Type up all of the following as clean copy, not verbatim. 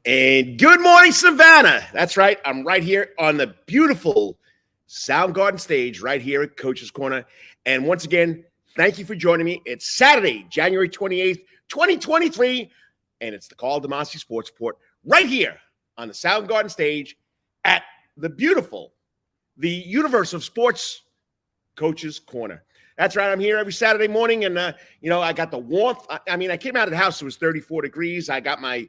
And good morning, Savannah. That's right. I'm right here on the beautiful Soundgarden stage right here at Coach's Corner. And once again, thank you for joining me. It's Saturday, January 28th, 2023, and it's the Karl DeMasi Sports Report right here on the Soundgarden stage at the beautiful, the universe of sports, Coach's Corner. That's right. I'm here every Saturday morning, and, I got the warmth. I came out of the house. It was 34 degrees. I got my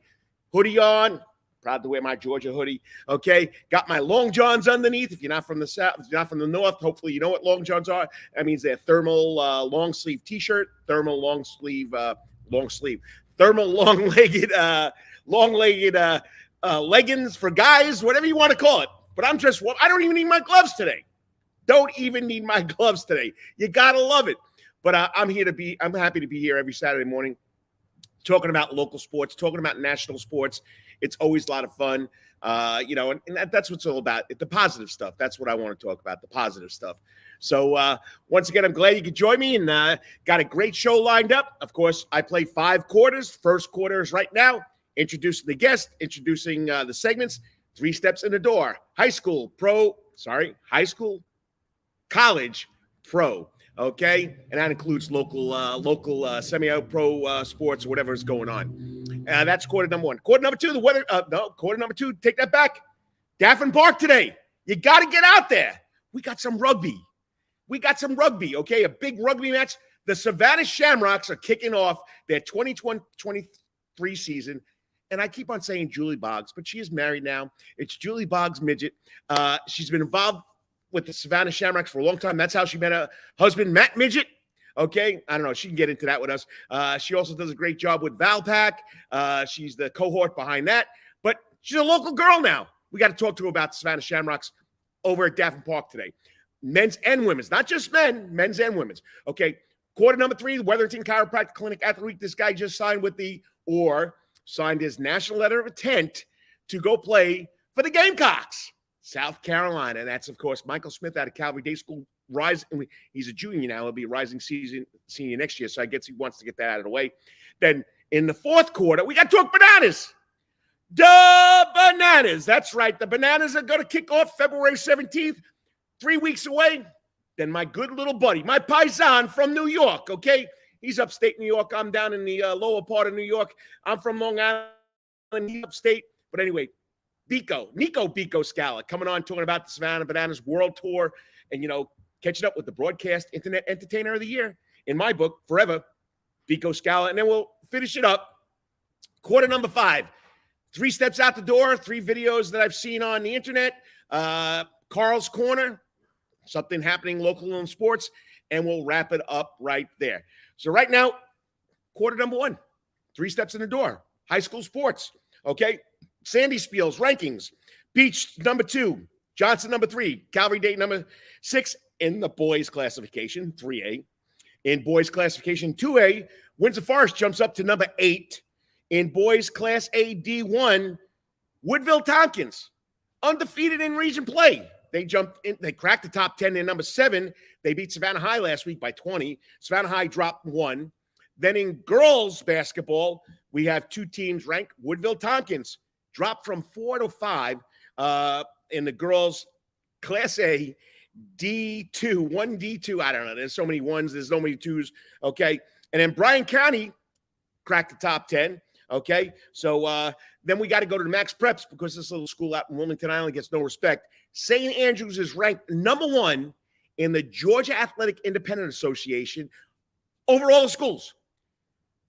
hoodie on. Proud to wear my Georgia hoodie. Okay. Got my long johns underneath. If you're not from the South, if you're not from the North, hopefully you know what long johns are. That means they're thermal long sleeve t-shirt, thermal long-legged leggings for guys, whatever you want to call it. But I don't even need my gloves today. Don't even need my gloves today. You gotta love it. But I'm happy to be here every Saturday morning, talking about local sports, talking about national sports. It's always a lot of fun, and that's what it's all about. The positive stuff. That's what I want to talk about, the positive stuff. So once again, I'm glad you could join me, and got a great show lined up. Of course, I play 5 quarters. First quarter is right now. Introducing the guest, introducing the segments. 3 steps in the door. High school, college, pro. Okay, and that includes local semi-pro sports, whatever is going on. That's quarter number 1. Quarter number 2, quarter number 2. Take that back. Daffin Park today. You got to get out there. We got some rugby. Okay, a big rugby match. The Savannah Shamrocks are kicking off their 2023 season. And I keep on saying Julie Boggs, but she is married now. It's Julie Boggs Midgett. She's been involved with the Savannah Shamrocks for a long time. That's how she met her husband, Matt Midgett. Okay, I don't know. She can get into that with us. She also does a great job with Valpak. She's the cohort behind that. But she's a local girl now. We got to talk to her about the Savannah Shamrocks over at Daffin Park today. Men's and women's, not just men's and women's. Okay, quarter number 3, the Wetherington Chiropractic Clinic Athlete. This guy just signed signed his national letter of intent to go play for the Gamecocks, South Carolina. And that's, of course, Michael Smith out of Calvary Day School. He's a junior now. He'll be a rising senior next year. So I guess he wants to get that out of the way. Then in the fourth quarter, we got to talk bananas. The Bananas. That's right. The Bananas are going to kick off February 17th, 3 weeks away. Then my good little buddy, my paisan from New York, okay? He's upstate New York. I'm down in the lower part of New York. I'm from Long Island. He's upstate. But anyway, Niko Biko Skalla coming on, talking about the Savannah Bananas World Tour and, catching up with the Broadcast Internet Entertainer of the Year. In my book, forever, Biko Skalla. And then we'll finish it up. Quarter number 5, 3 steps out the door, 3 videos that I've seen on the internet. Karl's Corner, something happening local in sports, and we'll wrap it up right there. So right now, quarter number 1, 3 steps in the door, high school sports, okay? Sandy Spiel's rankings, Beach number 2, Johnson number 3, Calvary Day number 6 in the boys classification, 3A. In boys classification 2A, Windsor Forest jumps up to number 8. In boys class A D1, Woodville Tompkins, undefeated in region play. They cracked the top 10 in number 7. They beat Savannah High last week by 20. Savannah High dropped 1. Then in girls basketball, we have 2 teams ranked. Woodville Tompkins dropped from 4 to 5 in the girls class A D2, 1D2. I don't know. There's so many 1s. There's so many 2s. Okay. And then Bryan County cracked the top 10. Okay. So then we got to go to the Max Preps because this little school out in Wilmington Island gets no respect. St. Andrews is ranked number 1 in the Georgia Athletic Independent Association over all the schools.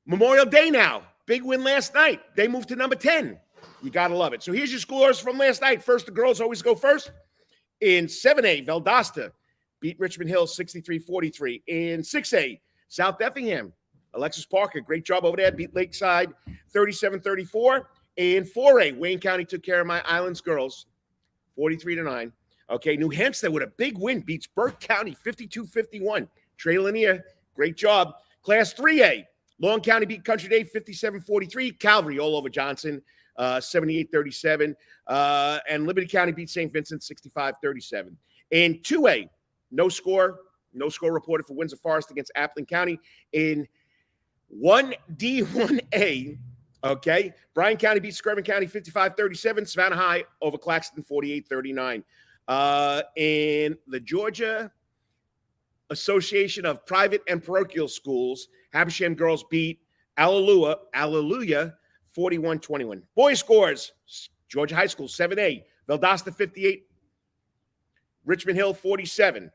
Memorial Day now. Big win last night. They moved to number 10. You got to love it. So here's your scores from last night. First, the girls always go first. In 7A, Valdosta beat Richmond Hill 63-43. In 6A, South Effingham, Alexis Parker, great job over there, beat Lakeside 37-34. In 4A, Wayne County took care of my Islands girls 43-9. Okay, New Hampshire with a big win, beats Burke County 52-51. Trey Lanier, great job. Class 3A, Long County beat Country Day 57-43. Calvary all over Johnson 78-37. And Liberty County beat St. Vincent 65-37. In 2A, no score reported for Windsor Forest against Appling County. In 1D1A, Okay. Bryan County beats Screven County 55-37. Savannah High over Claxton 48-39. In the Georgia Association of Private and Parochial Schools, Habersham girls beat Alleluia 41-21. Boys scores, Georgia High School 7A, Valdosta 58, Richmond Hill 47.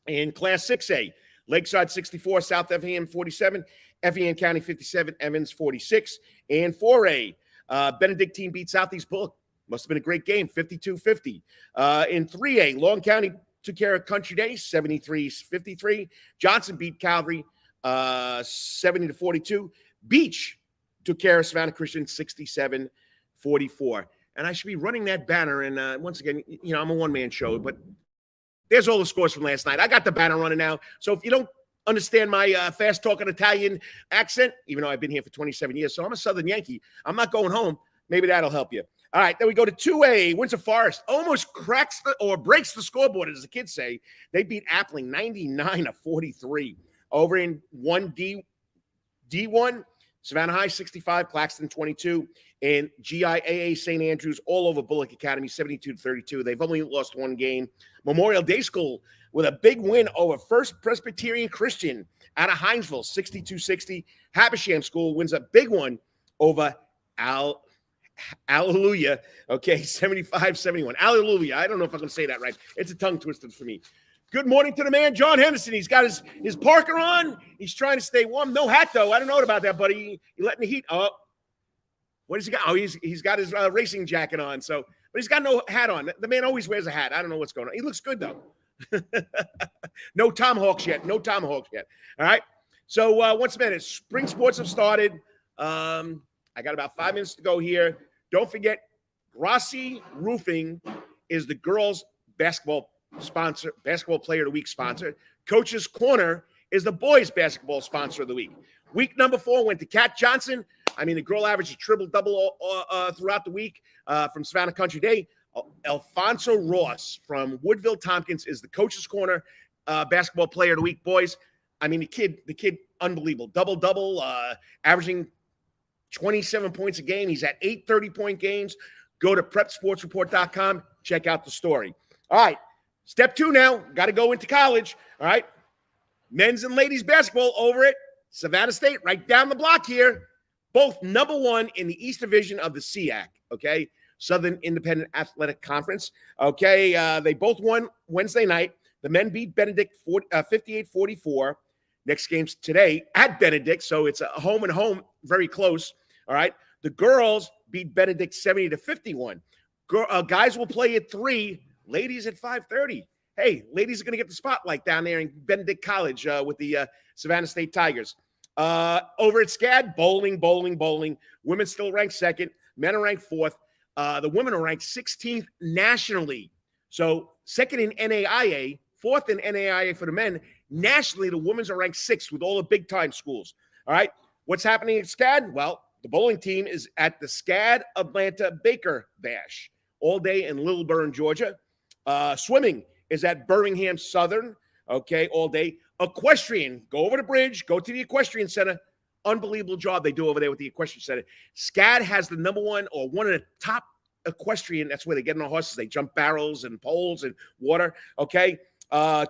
In Class 6A, Lakeside 64, South Effingham 47, Effingham County 57, Evans 46. And 4A, Benedictine beat Southeast Bullock. Must have been a great game, 52-50. In 3A, Long County took care of Country Day, 73-53. Johnson beat Calvary 70-42. Beach took care of Savannah Christian 67-44. And I should be running that banner. And once again, I'm a one-man show, but there's all the scores from last night. I got the banner running now. So if you don't understand my fast-talking Italian accent, even though I've been here for 27 years, so I'm a Southern Yankee, I'm not going home. Maybe that'll help you. All right, then we go to 2A. Windsor Forest almost cracks or breaks the scoreboard, as the kids say. They beat Appling 99-43. Over in 1D1, Savannah High 65, Claxton 22, and GIAA St. Andrews all over Bullock Academy 72-32. They've only lost one game. Memorial Day School with a big win over First Presbyterian Christian out of Hinesville 62-60. Habersham School wins a big one over Alleluia, okay, 75-71. Alleluia. I don't know if I can say that right. It's a tongue twister for me. Good morning to the man, John Henderson. He's got his Parker on. He's trying to stay warm. No hat, though. I don't know about that, buddy. You letting the heat up. What does he got? Oh, he's got his racing jacket on. So, but he's got no hat on. The man always wears a hat. I don't know what's going on. He looks good, though. No tomahawks yet. No tomahawks yet. All right. So, once a minute, spring sports have started. I got about 5 minutes to go here. Don't forget, Grassi Roofing is the girls' basketball sponsor, basketball player of the week sponsor. Coach's Corner is the boys' basketball sponsor of the week. Week number 4 went to Kat Johnson. I mean, the girl averaged a triple-double throughout the week from Savannah Country Day. Alfonso Ross from Woodville Tompkins is the Coach's Corner basketball player of the week. Boys, I mean, the kid, unbelievable. Double-double, averaging 27 points a game. He's at 8 30-point games. Go to prepsportsreport.com. Check out the story. All right. Step 2 now. Got to go into college. All right. Men's and ladies basketball over at Savannah State, right down the block here. Both number 1 in the East Division of the SEAC, okay? Southern Independent Athletic Conference. Okay, they both won Wednesday night. The men beat Benedict 58-44. Next game's today at Benedict, so it's a home and home, very close. All right. The girls beat Benedict 70-51. Guys will play at 3, ladies at 5:30. Hey, ladies are going to get the spotlight down there in Benedict College with the Savannah State Tigers. Over at SCAD, bowling. Women still ranked 2nd. Men are ranked 4th. The women are ranked 16th nationally. So 2nd in NAIA, 4th in NAIA for the men. Nationally, the women's are ranked 6th with all the big-time schools. All right. What's happening at SCAD? Well, the bowling team is at the SCAD Atlanta Baker Bash all day in Little Burn, Georgia. Swimming is at Birmingham Southern, okay, all day. Equestrian, go over the bridge, go to the Equestrian Center. Unbelievable job they do over there with the Equestrian Center. SCAD has the number 1 or one of the top equestrian. That's where they get on the horses. They jump barrels and poles and water, okay.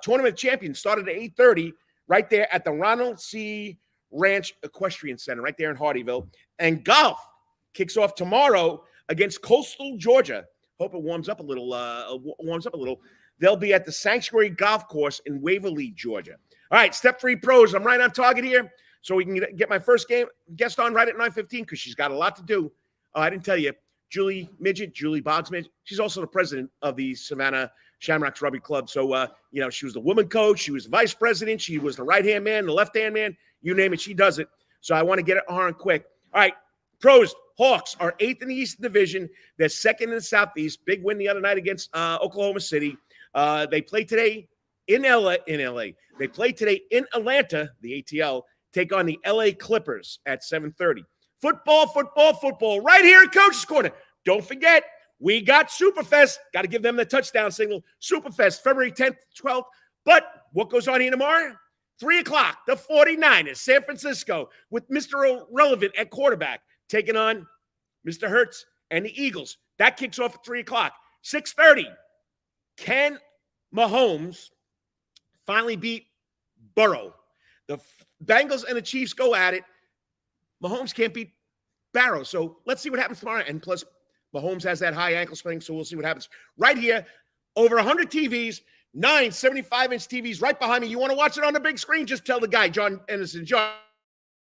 Tournament champion started at 8:30 right there at the Ronald C. Ranch Equestrian Center right there in Hardyville. And golf kicks off tomorrow against Coastal Georgia. Hope it warms up a little. They'll be at the Sanctuary Golf Course in Waverly, Georgia. All right, step 3 pros. I'm right on target here, so we can get my first guest on right at 9:15 because she's got a lot to do. I didn't tell you. Julie Boggs Midgett. She's also the president of the Savannah Shamrocks Rugby Club. So, she was the woman coach. She was the vice president. She was the right-hand man, the left-hand man. You name it, she does it. So I want to get it on quick. All right, pros. Hawks are 8th in the Eastern Division. They're 2nd in the Southeast. Big win the other night against Oklahoma City. They play today in LA. They play today in Atlanta, the ATL, take on the LA Clippers at 7:30. Football, right here at Coach's Corner. Don't forget, we got Superfest. Got to give them the touchdown signal. Superfest, February 10th, 12th. But what goes on here tomorrow? 3 o'clock, the 49ers, San Francisco, with Mr. Irrelevant at quarterback, taking on Mr. Hurts and the Eagles. That kicks off at 3 o'clock. 6:30. Can Mahomes finally beat Burrow? The Bengals and the Chiefs go at it. Mahomes can't beat Barrow. So let's see what happens tomorrow. And plus, Mahomes has that high ankle sprain, so we'll see what happens. Right here, over 100 TVs, 9 75-inch TVs right behind me. You want to watch it on the big screen? Just tell the guy, John Anderson, John,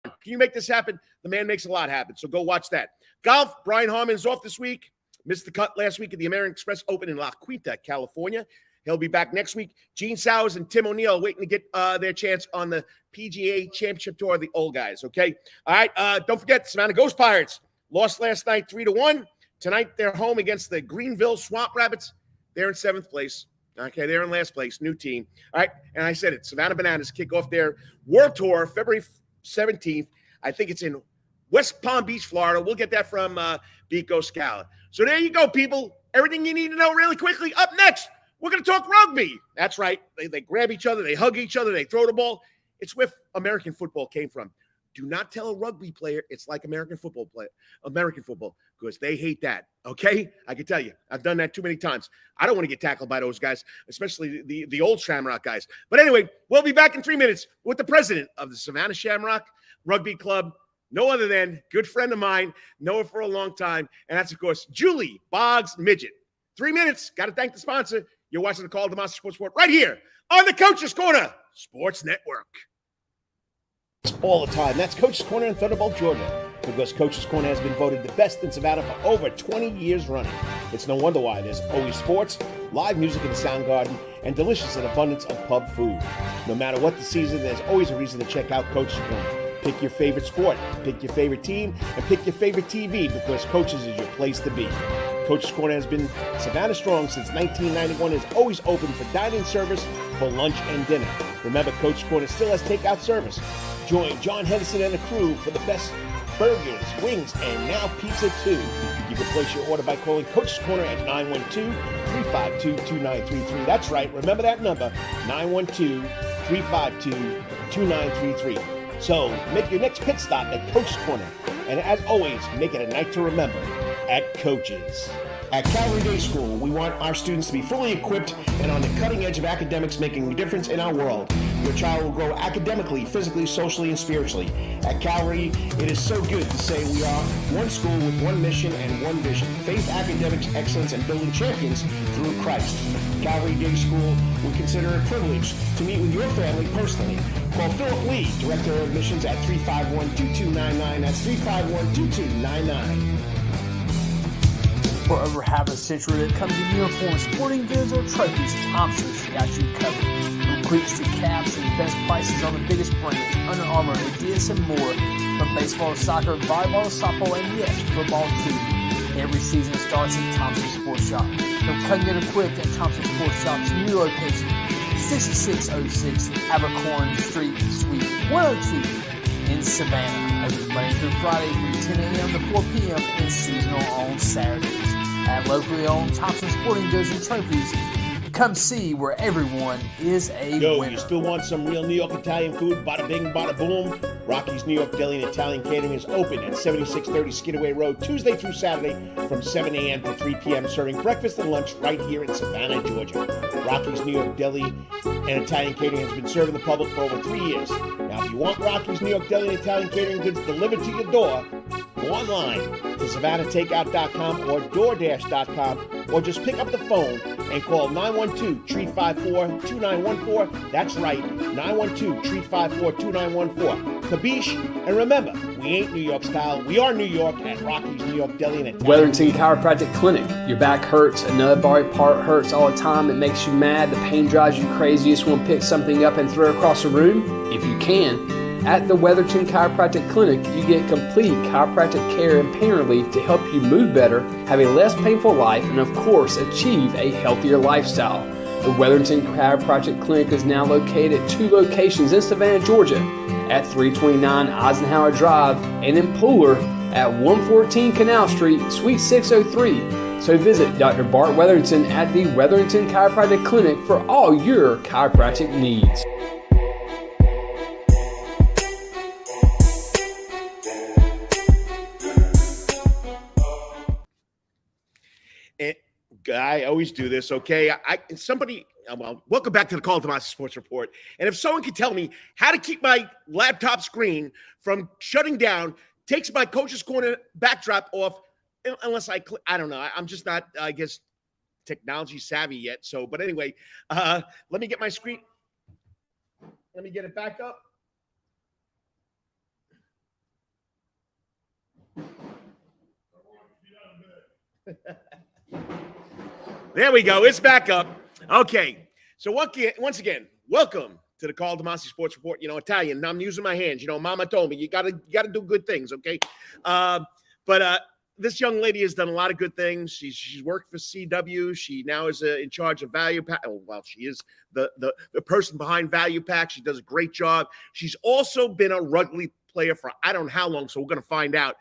can you make this happen? The man makes a lot happen, so go watch that. Golf, Brian Harmon's off this week. Missed the cut last week at the American Express Open in La Quinta, California. He'll be back next week. Gene Sowers and Tim O'Neill waiting to get their chance on the PGA Championship Tour, the old guys, okay? All right, don't forget, Savannah Ghost Pirates lost last night 3-1. Tonight, they're home against the Greenville Swamp Rabbits. They're in 7th place. Okay, they're in last place, new team. All right, and I said it, Savannah Bananas kick off their World Tour February 17th. I think it's in West Palm Beach, Florida. We'll get that from Biko Skalla. So there you go, people. Everything you need to know really quickly. Up next, we're going to talk rugby. That's right. They grab each other. They hug each other. They throw the ball. It's where American football came from. Do not tell a rugby player it's like American football, because they hate that, okay? I can tell you. I've done that too many times. I don't want to get tackled by those guys, especially the old Shamrock guys. But anyway, we'll be back in 3 minutes with the president of the Savannah Shamrock Rugby Club, no other than good friend of mine, know her for a long time, and that's, of course, Julie Boggs Midgett. 3 minutes. Got to thank the sponsor. You're watching the Karl DeMasi Sports Report right here on the Coach's Corner Sports Network. All the time. That's Coach's Corner in Thunderbolt, Georgia, because Coach's Corner has been voted the best in Savannah for over 20 years running. It's no wonder why. There's always sports, live music in the sound garden, and delicious and abundance of pub food. No matter what the season, there's always a reason to check out Coach's Corner. Pick your favorite sport, pick your favorite team, and pick your favorite TV, because Coach's is your place to be. Coach's Corner has been Savannah strong since 1991 and is always open for dining service for lunch and dinner. Remember, Coach's Corner still has takeout service. Join John Henderson and the crew for the best burgers, wings, and now pizza too. You can place your order by calling Coach's Corner at 912-352-2933. That's right, remember that number, 912-352-2933. So make your next pit stop at Coach's Corner. And as always, make it a night to remember at Coach's. At Calvary Day School, we want our students to be fully equipped and on the cutting edge of academics, making a difference in our world. Your child will grow academically, physically, socially, and spiritually. At Calvary, it is so good to say we are one school with one mission and one vision: faith, academics, excellence, and building champions through Christ. Calvary Day School, we consider it a privilege to meet with your family personally. Call Philip Lee, Director of Admissions, at 351-2299. That's 351-2299. For over half a century, when it comes to uniforms, sporting goods, or trophies, Thompson's got you covered. From cleats to caps and best prices on the biggest brands, Under Armour, Adidas, and more. From baseball to soccer, volleyball to softball, and yes, football too. Every season starts at Thompson Sports Shop. From cutting and equipped at Thompson Sports Shop's new location, 6606 Abercorn Street, Suite 102 in Savannah. Open Monday through Friday from 10 a.m. to 4 p.m. and seasonal on Saturdays. At locally owned Thompson Sporting Goods and Trophies, come see where everyone is a winner. You still want some real New York Italian food? Bada bing, bada boom. Rocky's New York Deli and Italian Catering is open at 7630 Skidaway Road, Tuesday through Saturday from 7 a.m. to 3 p.m., serving breakfast and lunch right here in Savannah, Georgia. Rocky's New York Deli and Italian Catering has been serving the public for over 3 years. Now, if you want Rocky's New York Deli and Italian Catering goods delivered to your door, go online to SavannahTakeout.com or DoorDash.com, or just pick up the phone and call 912-354-2914. That's right, 912-354-2914. Kabish, and remember, we ain't New York style. We are New York at Rocky's New York Deli and Wetherington Chiropractic Clinic. Your back hurts, another body part hurts all the time. It makes you mad. The pain drives you crazy. You just want to pick something up and throw it across the room, if you can. At the Wetherington Chiropractic Clinic, you get complete chiropractic care and pain relief to help you move better, have a less painful life, and of course, achieve a healthier lifestyle. The Wetherington Chiropractic Clinic is now located at 2 locations in Savannah, Georgia, at 329 Eisenhower Drive and in Pooler at 114 Canal Street, Suite 603. So visit Dr. Bart Wetherington at the Wetherington Chiropractic Clinic for all your chiropractic needs. I always do this, okay? Welcome back to the Karl DeMasi Sports Report. And if someone could tell me how to keep my laptop screen from shutting down, takes my coach's corner backdrop off, unless I don't know. I'm just not, I guess, technology savvy yet. So, but anyway, let me get my screen. Let me get it back up. There we go. It's back up. Okay. So once again, welcome to the Karl DeMasi Sports Report. You know, Italian. And I'm using my hands. You know, Mama told me you gotta do good things. Okay. But this young lady has done a lot of good things. She's worked for CW. She now is in charge of Value Pack. Oh, well, she is the person behind Value Pack. She does a great job. She's also been a rugby player for I don't know how long, so we're going to find out.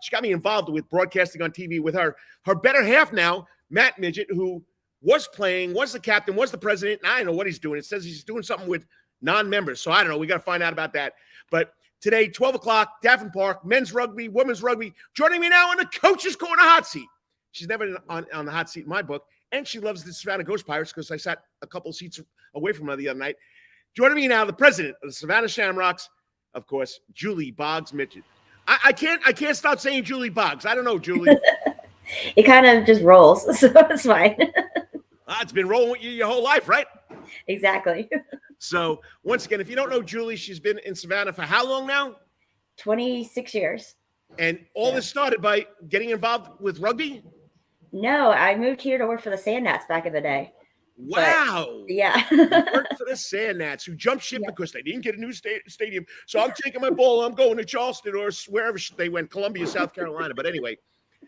She got me involved with broadcasting on TV with her better half now, Matt Midgett, who was playing, was the captain, was the president, and I don't know what he's doing. It says he's doing something with non-members, so I don't know. We got to find out about that. But today, 12 o'clock, Daffin Park, men's rugby, women's rugby. Joining me now on the Coach's Corner hot seat. She's never on the hot seat in my book, and she loves the Savannah Ghost Pirates because I sat a couple seats away from her the other night. Joining me now, the president of the Savannah Shamrocks, of course, Julie Boggs Midgett. I can't stop saying Julie Boggs. I don't know, Julie. It kind of just rolls, so it's fine. It's been rolling with you your whole life, right? Exactly. So once again, if you don't know Julie, she's been in Savannah for how long now? 26 years. And all this started by getting involved with rugby? No, I moved here to work for the Sandats back in the day. Wow. But, yeah. Worked for the Sandats who jumped ship because they didn't get a new stadium. So I'm taking my ball. I'm going to Charleston or wherever they went, Columbia, South Carolina. But anyway,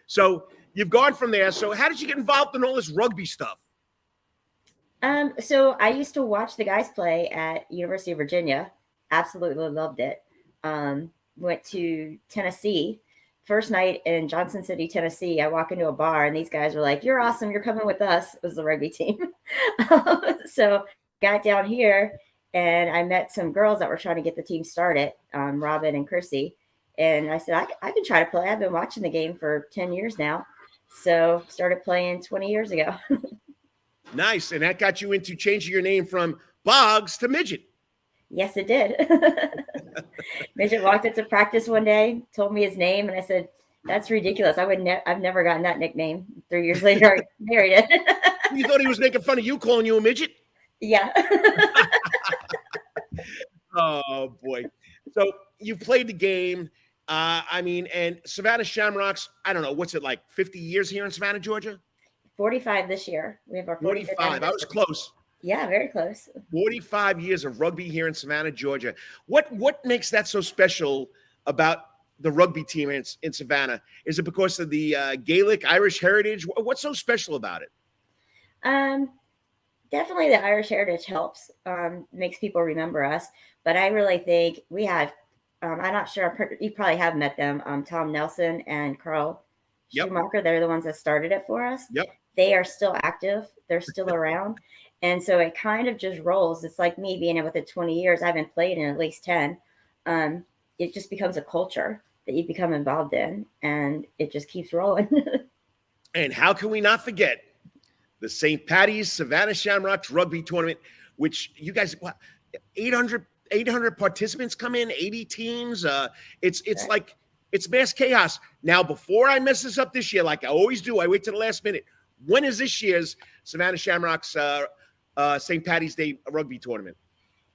so you've gone from there. So how did you get involved in all this rugby stuff? So I used to watch the guys play at University of Virginia. Absolutely loved it. Went to Tennessee. First night in Johnson City, Tennessee, I walk into a bar and these guys were like, "You're awesome. You're coming with us." It was the rugby team. So got down here and I met some girls that were trying to get the team started, Robin and Chrissy. And I said, I can try to play. I've been watching the game for 10 years now. So started playing 20 years ago. Nice. And that got you into changing your name from Boggs to Midgett. Yes, it did. Midgett walked up to practice one day, told me his name, and I said, "That's ridiculous. I've never gotten that nickname." 3 years later, I married it. You thought he was making fun of you, calling you a midget? Yeah. Oh boy. So you've played the game. And Savannah Shamrocks, I don't know, what's it like, 50 years here in Savannah, Georgia? 45 this year. We have our 45. I was close. Yeah, very close. 45 years of rugby here in Savannah, Georgia. What makes that so special about the rugby team in Savannah? Is it because of the Gaelic Irish heritage? What's so special about it? Definitely the Irish heritage helps, makes people remember us. But I really think we have, I'm not sure, you probably have met them, Tom Nelson and Karl Schumacher. They're the ones that started it for us. Yep. They are still active. They're still around. And so it kind of just rolls. It's like me being in with it 20 years. I've been playing in at least 10. It just becomes a culture that you become involved in, and it just keeps rolling. And how can we not forget the St. Patty's Savannah Shamrocks Rugby Tournament, which you guys, 800 participants come in, 80 teams. It's like, it's mass chaos. Now, before I mess this up this year, like I always do, I wait to the last minute. When is this year's Savannah Shamrocks St. Patty's Day Rugby Tournament?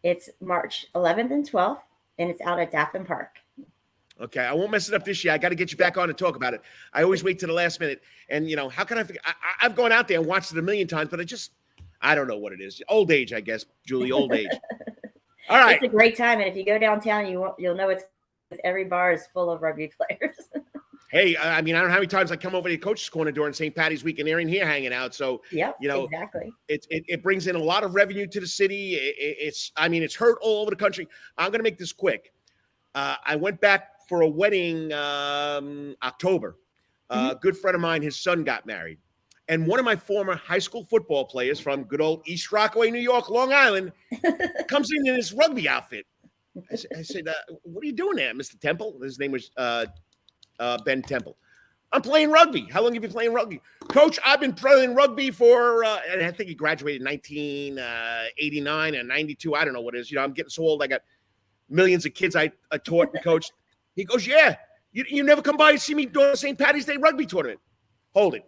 It's March 11th and 12th, and it's out at Daffin Park. Okay, I won't mess it up this year. I got to get you back on and talk about it. I always wait to the last minute. And, you know, how can I forget? I've gone out there and watched it a million times, but I don't know what it is. Old age, I guess, Julie, old age. All right. It's a great time. And if you go downtown, you'll know every bar is full of rugby players. Hey, I don't know how many times I come over to the Coach's Corner during St. Patty's Week and they're in here hanging out. So, yep, you know, exactly. It brings in a lot of revenue to the city. It's heard all over the country. I'm going to make this quick. I went back for a wedding October. A good friend of mine, his son got married. And one of my former high school football players from good old East Rockaway, New York, Long Island, comes in this rugby outfit. I said, what are you doing there, Mr. Temple? His name was Ben Temple. I'm playing rugby. How long have you been playing rugby? Coach, I've been playing rugby for, and I think he graduated in 1989 and 92. I don't know what it is. I'm getting so old. I got millions of kids I taught and coached. He goes, yeah, you never come by and see me during the St. Patty's Day rugby tournament. Hold it.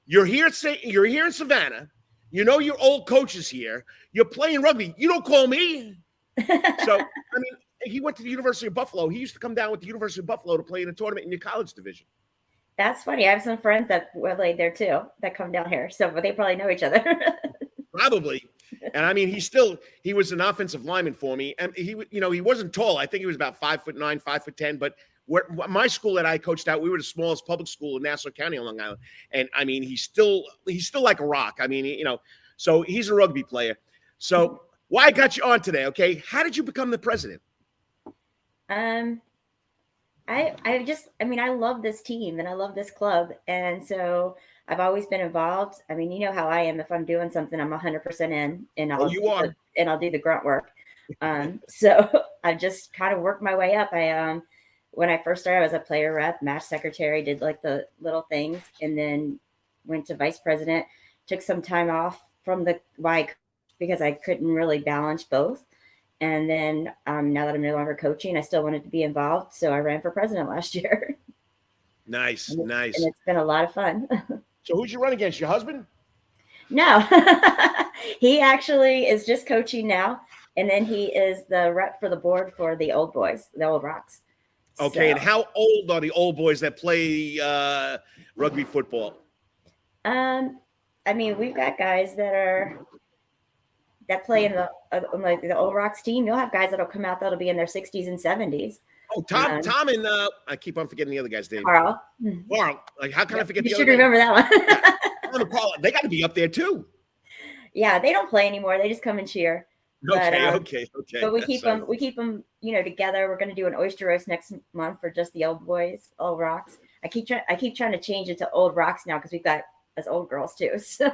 You're here in Savannah. Your old coach is here. You're playing rugby. You don't call me. So, he went to the University of Buffalo. He used to come down with the University of Buffalo to play in a tournament in your college division. That's funny. I have some friends that were played there too that come down here. So they probably know each other. Probably. And he was an offensive lineman for me. And he wasn't tall. I think he was about 5'9", 5'10", but my school that I coached at, we were the smallest public school in Nassau County on Long Island. And he's still like a rock. So he's a rugby player. So why I got you on today. Okay. How did you become the president? I love this team and I love this club. And so I've always been involved. You know how I am. If I'm doing something, I'm 100% in, and I'll do the grunt work. So I just kind of worked my way up. When I first started, I was a player rep, match secretary, did like the little things, and then went to vice president, took some time off from because I couldn't really balance both. And then now that I'm no longer coaching, I still wanted to be involved. So I ran for president last year. Nice. And it's been a lot of fun. So who'd you run against? Your husband? No, he actually is just coaching now. And then he is the rep for the board for the old boys, the Old Rocks. Okay. So, and how old are the old boys that play rugby football? We've got guys that play in the Old Rocks team. You'll have guys that'll come out that'll be in their 60s and 70s. Oh, Tom, and I keep on forgetting the other guy's name. Carl. Like, how can I forget the other? You should remember that one. They got to be up there too. Yeah, they don't play anymore. They just come and cheer. Okay. But we keep them, together. We're going to do an oyster roast next month for just the old boys, Old Rocks. I keep trying to change it to Old Rocks now because we've got us old girls too. So.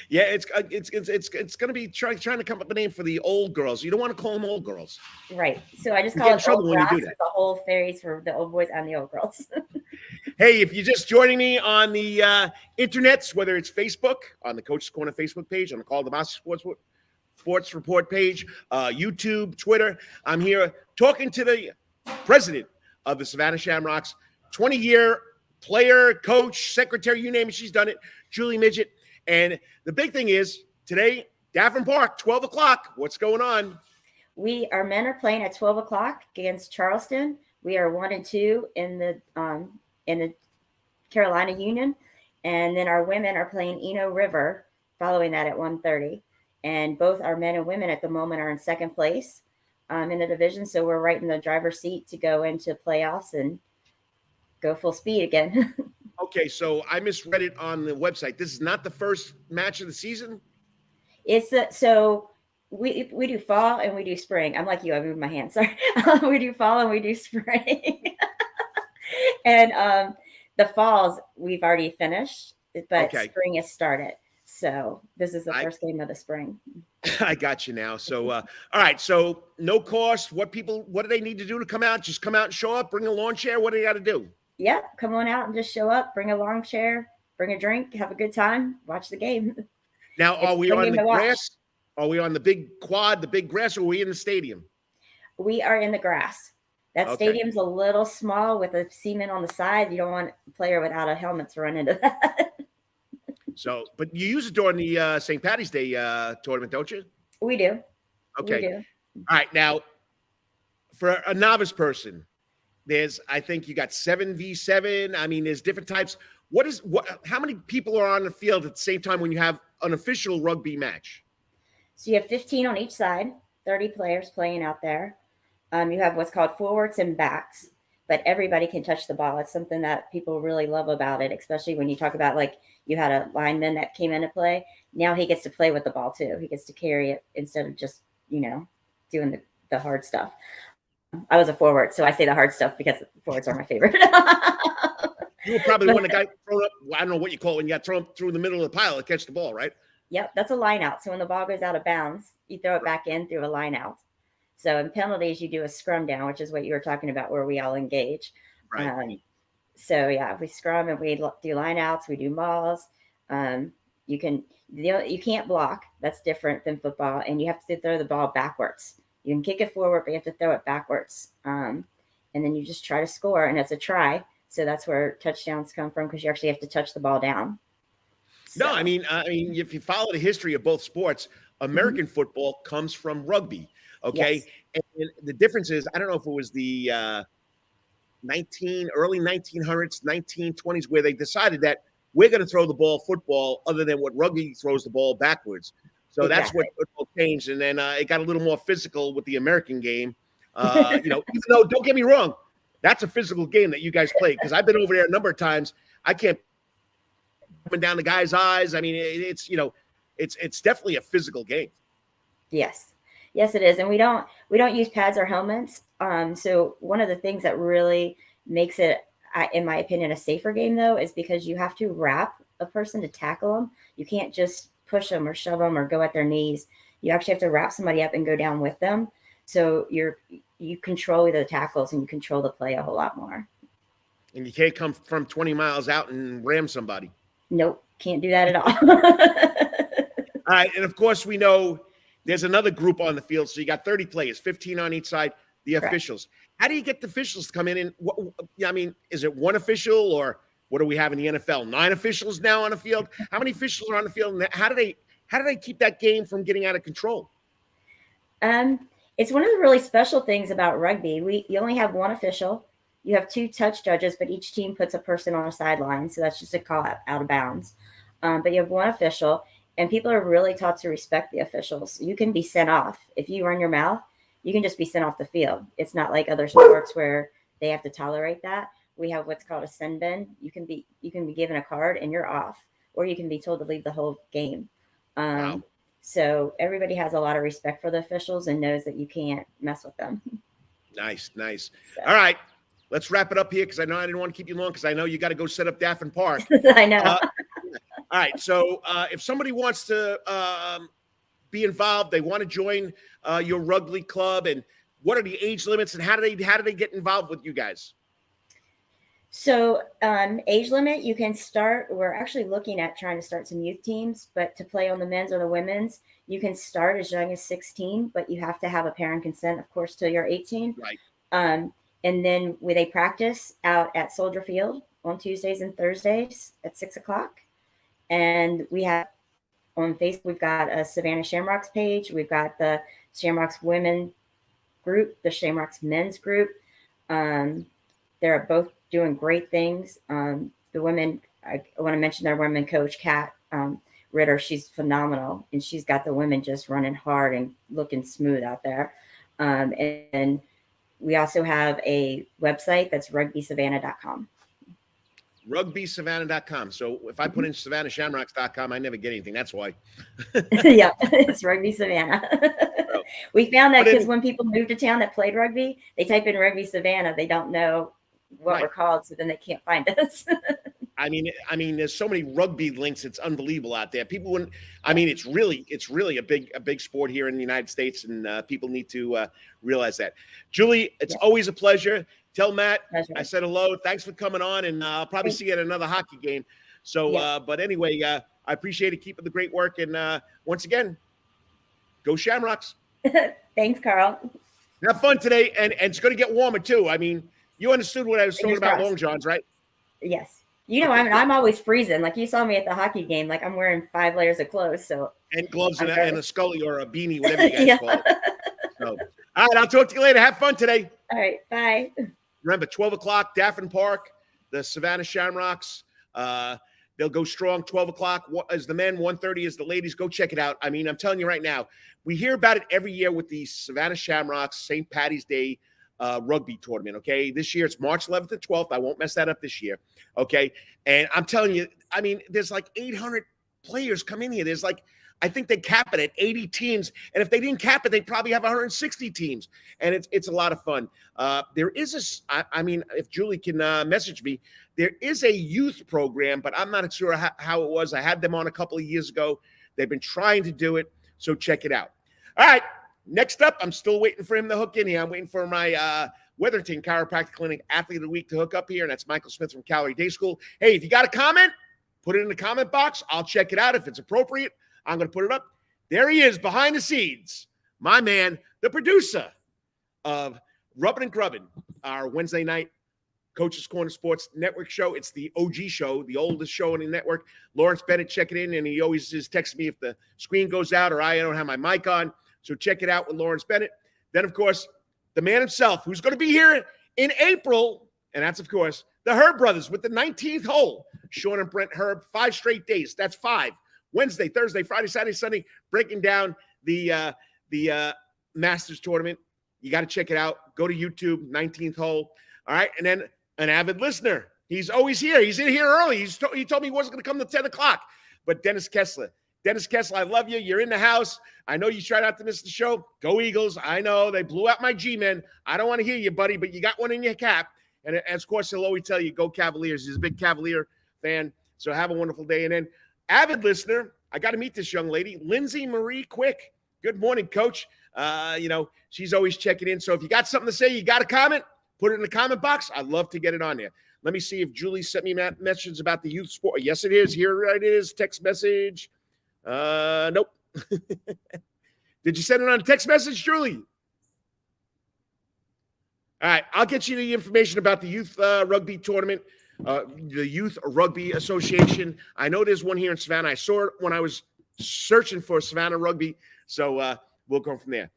Yeah, it's going to be trying to come up with a name for the old girls. You don't want to call them old girls, right? So I just call it Old Rocks. The whole fairies for the old boys and the old girls. Hey, if you're just joining me on the internets, whether it's Facebook on the Coach's Corner Facebook page, on the Karl DeMasi Sports Report page, YouTube, Twitter, I'm here talking to the president of the Savannah Shamrocks, 20-year player, coach, secretary, you name it, she's done it, Julie Midgett. And the big thing is today, Daffin Park, 12 o'clock. What's going on? Our men are playing at 12 o'clock against Charleston. We are 1-2 in the Carolina Union. And then our women are playing Eno River following that at 1:30. And both our men and women at the moment are in second place in the division. So we're right in the driver's seat to go into playoffs and go full speed again. Okay, so I misread it on the website. This is not the first match of the season? So we do fall and we do spring. I'm like you, I moved my hand, sorry. We do fall and we do spring. And the falls we've already finished, but spring has started. So this is the first game of the spring. I got you now. So, all right. So no cost. What do they need to do to come out? Just come out and show up, bring a lawn chair. What do they got to do? Yeah, come on out and just show up, bring a lawn chair, bring a drink, have a good time, watch the game. Now, are we on the grass? Are we on the big quad, the big grass, or are we in the stadium? We are in the grass. That stadium's a little small with a cement on the side. You don't want a player without a helmet to run into that. So, but you use it during the St. Patty's Day tournament, don't you? We do. Okay. We do. All right. Now, for a novice person, I think you got 7v7. There's different types. How many people are on the field at the same time when you have an official rugby match? So you have 15 on each side, 30 players playing out there. You have what's called forwards and backs, but everybody can touch the ball. It's something that people really love about it, especially when you talk about, like, you had a lineman that came into play. Now he gets to play with the ball too. He gets to carry it instead of just, doing the hard stuff. I was a forward, so I say the hard stuff because forwards are my favorite. You were probably when the guy thrown up, I don't know what you call it, when you got thrown through the middle of the pile to catch the ball, right? Yep, that's a line out. So when the ball goes out of bounds, you throw it back in through a line out. So in penalties, you do a scrum down, which is what you were talking about, where we all engage. Right. So yeah, we scrum and we do lineouts, we do mauls. You can't block. That's different than football, and you have to throw the ball backwards. You can kick it forward, but you have to throw it backwards. And then you just try to score, and it's a try. So that's where touchdowns come from, because you actually have to touch the ball down. No, I mean, if you follow the history of both sports, American football comes from rugby. Okay, yes. And the difference is, I don't know if it was the early 1900s, 1920s, where they decided that we're going to throw the ball football other than what rugby throws the ball backwards. So that's what football changed, and then it got a little more physical with the American game. Even though, don't get me wrong, that's a physical game that you guys play, because I've been over there a number of times. I can't coming down the guy's eyes. I mean, it's definitely a physical game. Yes, it is, and we don't use pads or helmets. So one of the things that really makes it, in my opinion, a safer game, though, is because you have to wrap a person to tackle them. You can't just push them or shove them or go at their knees. You actually have to wrap somebody up and go down with them. So you control the tackles and you control the play a whole lot more. And you can't come from 20 miles out and ram somebody. Nope, can't do that at all. All right, and of course we know there's another group on the field. So you got 30 players, 15 on each side, the Correct. officials. How do you get the officials to come in? And is it one official, or what do we have in the NFL? 9 officials now on the field? How many officials are on the field? And how do they keep that game from getting out of control? It's one of the really special things about rugby. You only have one official. You have 2 touch judges, but each team puts a person on a sideline. So that's just a call out of bounds. But you have one official, and people are really taught to respect the officials. You can be sent off. If you run your mouth, you can just be sent off the field. It's not like other sports where they have to tolerate that. We have what's called a send bin. You can be given a card and you're off, or you can be told to leave the whole game. Wow. So everybody has a lot of respect for the officials and knows that you can't mess with them. Nice. So. All right, let's wrap it up here, because I know I didn't want to keep you long, because I know you got to go set up Daffin Park. I know. All right, so if somebody wants to be involved, they want to join your rugby club, and what are the age limits, and how do they get involved with you guys? So age limit, you can start. We're actually looking at trying to start some youth teams, but to play on the men's or the women's, you can start as young as 16, but you have to have a parent consent, of course, till you're 18. Right. And then they practice out at Soldier Field on Tuesdays and Thursdays at 6:00. And we have on Facebook, we've got a Savannah Shamrocks page. We've got the Shamrocks women group, the Shamrocks men's group. They're both doing great things. The women, I want to mention their women coach, Kat Ritter. She's phenomenal, and she's got the women just running hard and looking smooth out there. And we also have a website that's rugbysavannah.com. rugbysavannah.com. So if I put in savannahshamrocks.com, I never get anything. That's why. Yeah, it's Rugby Savannah. We found that because when people move to town that played rugby, they type in Rugby Savannah. They don't know what we're called, so then they can't find us. I mean, there's so many rugby links. It's unbelievable out there. People wouldn't. I mean, it's really a big sport here in the United States, and people need to realize that. Julie, it's always a pleasure. Tell Matt I said hello. Thanks for coming on, and I'll probably see you at another hockey game. So, but anyway, I appreciate it. Keep up the great work, and once again, go Shamrocks. Thanks, Carl. Have fun today, and it's going to get warmer too. I mean, you understood what I was talking about long johns, right? Yes. I'm always freezing. Like you saw me at the hockey game. Like I'm wearing 5 layers of clothes, and gloves and a Skalla or a beanie, whatever you guys call it. So, all right, I'll talk to you later. Have fun today. All right, bye. Remember, 12:00, Daffin Park, the Savannah Shamrocks. They'll go strong. 12:00 is the men, 1:30 is the ladies. Go check it out. I mean, I'm telling you right now, we hear about it every year with the Savannah Shamrocks St. Patty's Day rugby tournament. Okay, this year it's March 11th and 12th. I won't mess that up this year. Okay, and I'm telling you, I mean, there's like 800 players come in here. There's like, I think they cap it at 80 teams, and if they didn't cap it, they'd probably have 160 teams, and it's a lot of fun. There is I mean, if Julie can message me, there is a youth program, but I'm not sure how it was. I had them on a couple of years ago. They've been trying to do it, so check it out. All right, next up, I'm still waiting for him to hook in here. I'm waiting for my Wetherington Chiropractic Clinic Athlete of the Week to hook up here, and that's Michael Smith from Calvary Day School. Hey, if you got a comment, put it in the comment box. I'll check it out. If it's appropriate, I'm going to put it up. There he is behind the scenes, my man, the producer of Rubbin' and Grubbin', our Wednesday night Coach's Corner Sports Network show. It's the OG show, the oldest show on the network. Lawrence Bennett, check it in, and he always just texts me if the screen goes out or I don't have my mic on. So check it out with Lawrence Bennett. Then, of course, the man himself, who's going to be here in April, and that's, of course, the Herb brothers with the 19th hole. Sean and Brent Herb, 5 straight days. That's 5. Wednesday, Thursday, Friday, Saturday, Sunday, breaking down the Masters tournament. You got to check it out. Go to YouTube, 19th hole. All right, and then an avid listener. He's always here. He's in here early. He told me he wasn't going to come to 10 o'clock. But Dennis Kessler. Dennis Kessler, I love you. You're in the house. I know you tried not to miss the show. Go Eagles. I know. They blew out my G-men. I don't want to hear you, buddy, but you got one in your cap. And, of course, he'll always tell you, go Cavaliers. He's a big Cavalier fan. So have a wonderful day. And then avid listener, I got to meet this young lady, Lindsay Marie Quick. Good morning, Coach. She's always checking in. So if you got something to say, you got a comment, put it in the comment box. I'd love to get it on there. Let me see if Julie sent me messages about the youth sport. Yes, it is. Here it is. Text message. Nope. Did you send it on a text message, Julie? All right. I'll get you the information about the youth rugby tournament, the Youth Rugby Association. I know there's one here in Savannah. I saw it when I was searching for Savannah Rugby. So we'll go from there.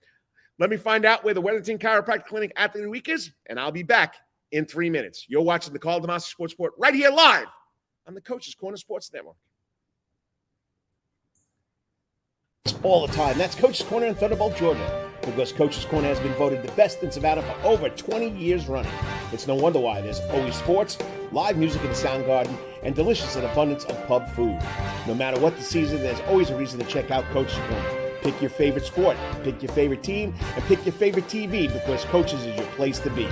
Let me find out where the Wetherington Chiropractic Clinic Athlete of the Week is, and I'll be back in 3 minutes. You're watching the Karl DeMasi Sports Report right here live on the Coach's Corner Sports Network. All the time. That's Coach's Corner in Thunderbolt, Georgia, because Coach's Corner has been voted the best in Savannah for over 20 years running. It's no wonder why. There's always sports, live music in the sound garden, and delicious and abundance of pub food. No matter what the season, there's always a reason to check out Coach's Corner. Pick your favorite sport, pick your favorite team, and pick your favorite TV, because Coach's is your place to be.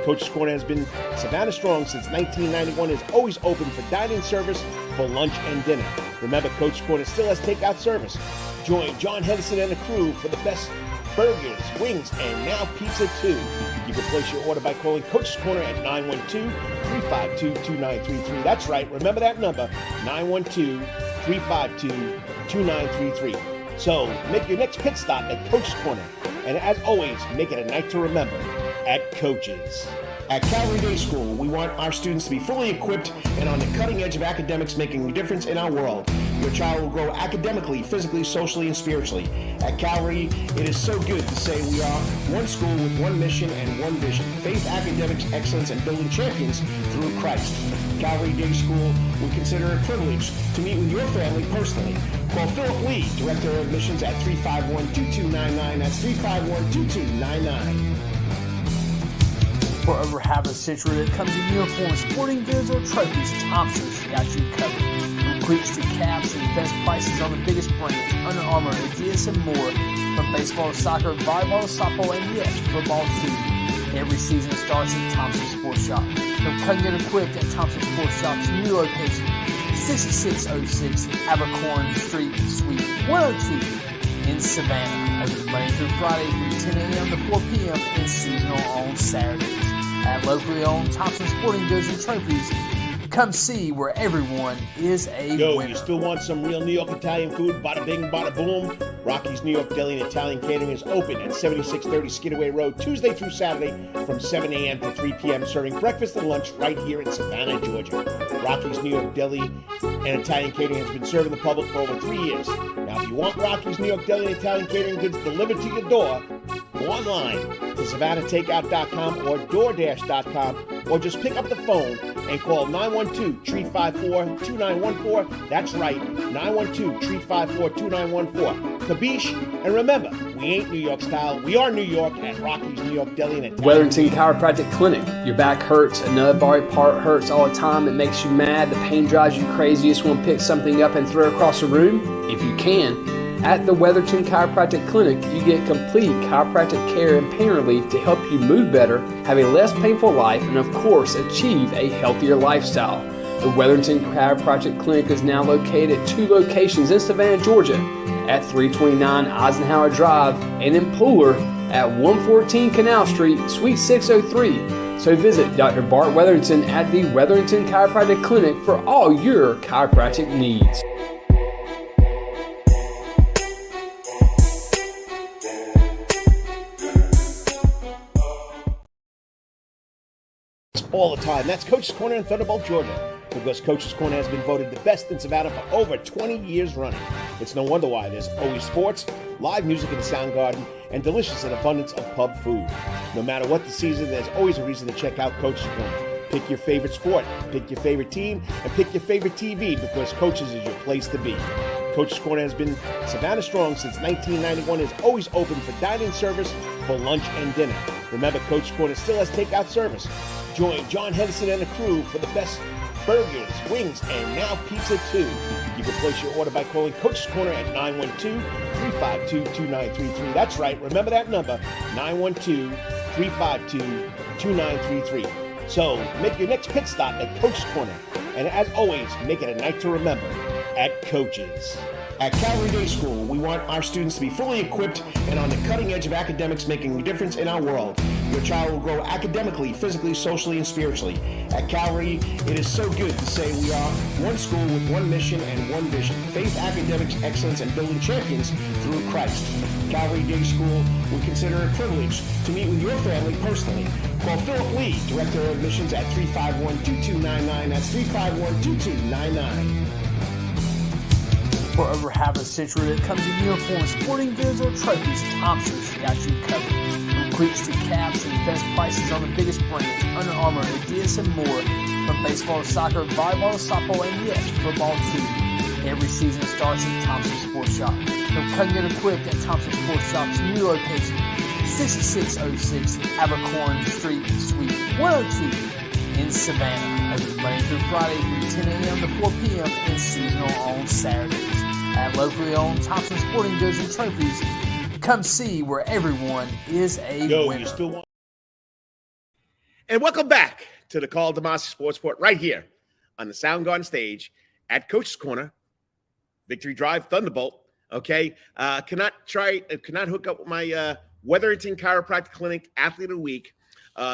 Coach's Corner has been Savannah strong since 1991, is always open for dining service for lunch and dinner. Remember, Coach's Corner still has takeout service. Join John Henderson and the crew for the best burgers, wings, and now pizza too. You can place your order by calling Coach's Corner at 912-352-2933. That's right, remember that number, 912-352-2933. So make your next pit stop at Coach's Corner. And as always, make it a night to remember at Coach's. At Calvary Day School, we want our students to be fully equipped and on the cutting edge of academics, making a difference in our world. Your child will grow academically, physically, socially, and spiritually. At Calvary, it is so good to say we are one school with one mission and one vision: faith, academics, excellence, and building champions through Christ. Calvary Day School would consider it a privilege to meet with your family personally. Call Philip Lee, Director of Admissions, at 351-2299. That's 351-2299. For over half a century, it comes in uniforms, sporting goods, or trophies, Thompson's got you covered. From cleats to caps and the best prices on the biggest brands, Under Armour, Adidas, and more. From baseball to soccer, volleyball to softball, and yes, football too. Every season starts at Thompson Sports Shop. Come get equipped at Thompson Sports Shop's new location, 6606 Abercorn Street, Suite 102 in Savannah. Open Monday through Friday from 10 a.m. to 4 p.m. and seasonal on Saturdays. At locally owned Thompson Sporting Goods and Trophies, come see where everyone is a winner. You still want some real New York Italian food? Bada bing, bada boom. Rocky's New York Deli and Italian Catering is open at 7630 Skidaway Road, Tuesday through Saturday from 7 a.m. to 3 p.m., serving breakfast and lunch right here in Savannah, Georgia. Rocky's New York Deli and Italian Catering has been serving the public for over 3 years. Now, if you want Rocky's New York Deli and Italian Catering goods delivered to your door, go online to SavannahTakeout.com or DoorDash.com, or just pick up the phone and call 912-354-2914. That's right, 912-354-2914. Kabish, and remember, we ain't New York style. We are New York at Rocky's New York Deli and Italian. Wetherington Chiropractic Clinic. Your back hurts, another body part hurts all the time. It makes you mad. The pain drives you crazy. You just want to pick something up and throw it across the room? If you can. At the Wetherington Chiropractic Clinic, you get complete chiropractic care and pain relief to help you move better, have a less painful life, and of course, achieve a healthier lifestyle. The Wetherington Chiropractic Clinic is now located at 2 locations in Savannah, Georgia, at 329 Eisenhower Drive and in Pooler at 114 Canal Street, Suite 603. So visit Dr. Bart Wetherington at the Wetherington Chiropractic Clinic for all your chiropractic needs. All the time. That's Coach's Corner in Thunderbolt, Georgia, because Coach's Corner has been voted the best in Savannah for over 20 years running. It's no wonder why. There's always sports, live music in the sound garden, and delicious and abundance of pub food. No matter what the season, there's always a reason to check out Coach's Corner. Pick your favorite sport, pick your favorite team, and pick your favorite TV, because Coach's is your place to be. Coach's Corner has been Savannah strong since 1991 and is always open for dining service for lunch and dinner. Remember, Coach's Corner still has takeout service. Join John Henderson and the crew for the best burgers, wings, and now pizza too. You can place your order by calling Coach's Corner at 912-352-2933. That's right, remember that number, 912-352-2933. So make your next pit stop at Coach's Corner. And as always, make it a night to remember at Coach's. At Calvary Day School, we want our students to be fully equipped and on the cutting edge of academics, making a difference in our world. Your child will grow academically, physically, socially, and spiritually. At Calvary, it is so good to say we are one school with one mission and one vision: faith, academics, excellence, and building champions through Christ. Calvary Day School would consider it a privilege to meet with your family personally. Call Philip Lee, Director of Admissions, at 351-2299. That's 351-2299. For over half a century, it comes in uniforms, sporting goods, or trophies, Thompson's got you covered. From cleats to caps and best prices on the biggest brands, Under Armour, Adidas, and more. From baseball to soccer, volleyball to softball, and yes, football too. Every season starts at Thompson Sports Shop. Come get equipped at Thompson Sports Shop's new location, 6606 Abercorn Street, Suite 102 in Savannah. Open Monday through Friday from 10 a.m. to 4 p.m. and seasonal on Saturdays. At locally owned Thompson Sporting Goods and Trophies, come see where everyone is a winner. You still want... And welcome back to the Karl DeMasi Sports Report right here on the Soundgarden stage at Coach's Corner, Victory Drive, Thunderbolt. Okay, cannot hook up with my Wetherington Chiropractic Clinic Athlete of the Week.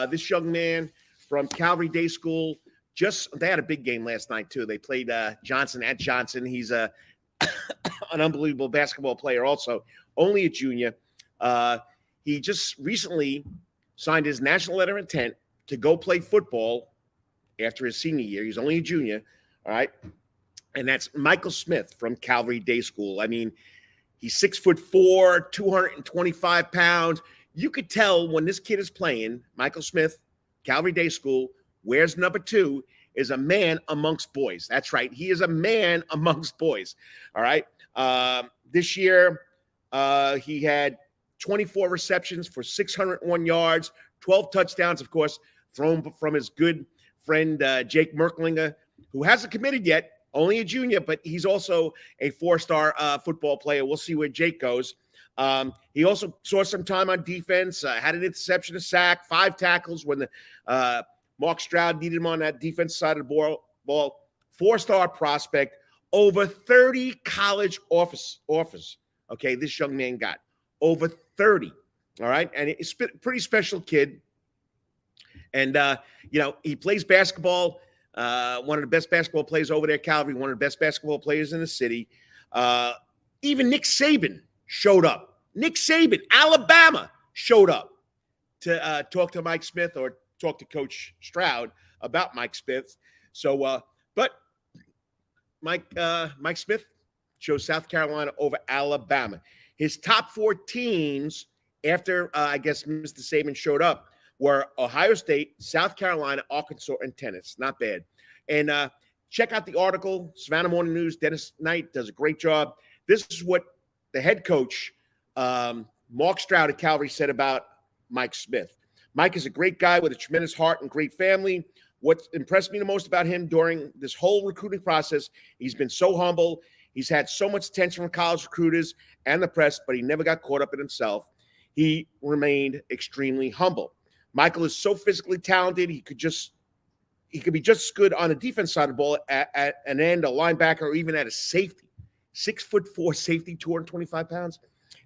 This young man from Calvary Day School, they had a big game last night too. They played Johnson at Johnson. He's an unbelievable basketball player also, only a junior. He just recently signed his national letter of intent to go play football after his senior year. He's only a junior, all right? And that's Michael Smith from Calvary Day School. I mean, he's 6'4", 225 pounds. You could tell when this kid is playing, Michael Smith, Calvary Day School, wears number 2, is a man amongst boys. That's right. He is a man amongst boys. All right. This year, he had 24 receptions for 601 yards, 12 touchdowns, of course, thrown from his good friend, Jake Merklinger, who hasn't committed yet, only a junior, but he's also a 4-star football player. We'll see where Jake goes. He also saw some time on defense, had an interception, a sack, 5 tackles when the Mark Stroud needed him on that defense side of the ball. 4-star prospect, over 30 college offers. Okay, this young man got over 30. All right, and he's a pretty special kid. And he plays basketball. One of the best basketball players over there, Calvary. One of the best basketball players in the city. Even Nick Saban showed up. Nick Saban, Alabama, showed up to talk to Mike Smith or talk to Coach Stroud about Mike Smith. So, but Mike Smith chose South Carolina over Alabama. His top 4 teams after, I guess, Mr. Saban showed up were Ohio State, South Carolina, Arkansas, and Tennessee. Not bad. And check out the article. Savannah Morning News, Dennis Knight does a great job. This is what the head coach, Mark Stroud at Calvary, said about Mike Smith. Mike is a great guy with a tremendous heart and great family. What impressed me the most about him during this whole recruiting process, he's been so humble. He's had so much attention from college recruiters and the press, but he never got caught up in himself. He remained extremely humble. Michael is so physically talented. He could be just as good on the defense side of the ball at an end, a linebacker, or even at a safety. 6'4" safety, 225 pounds.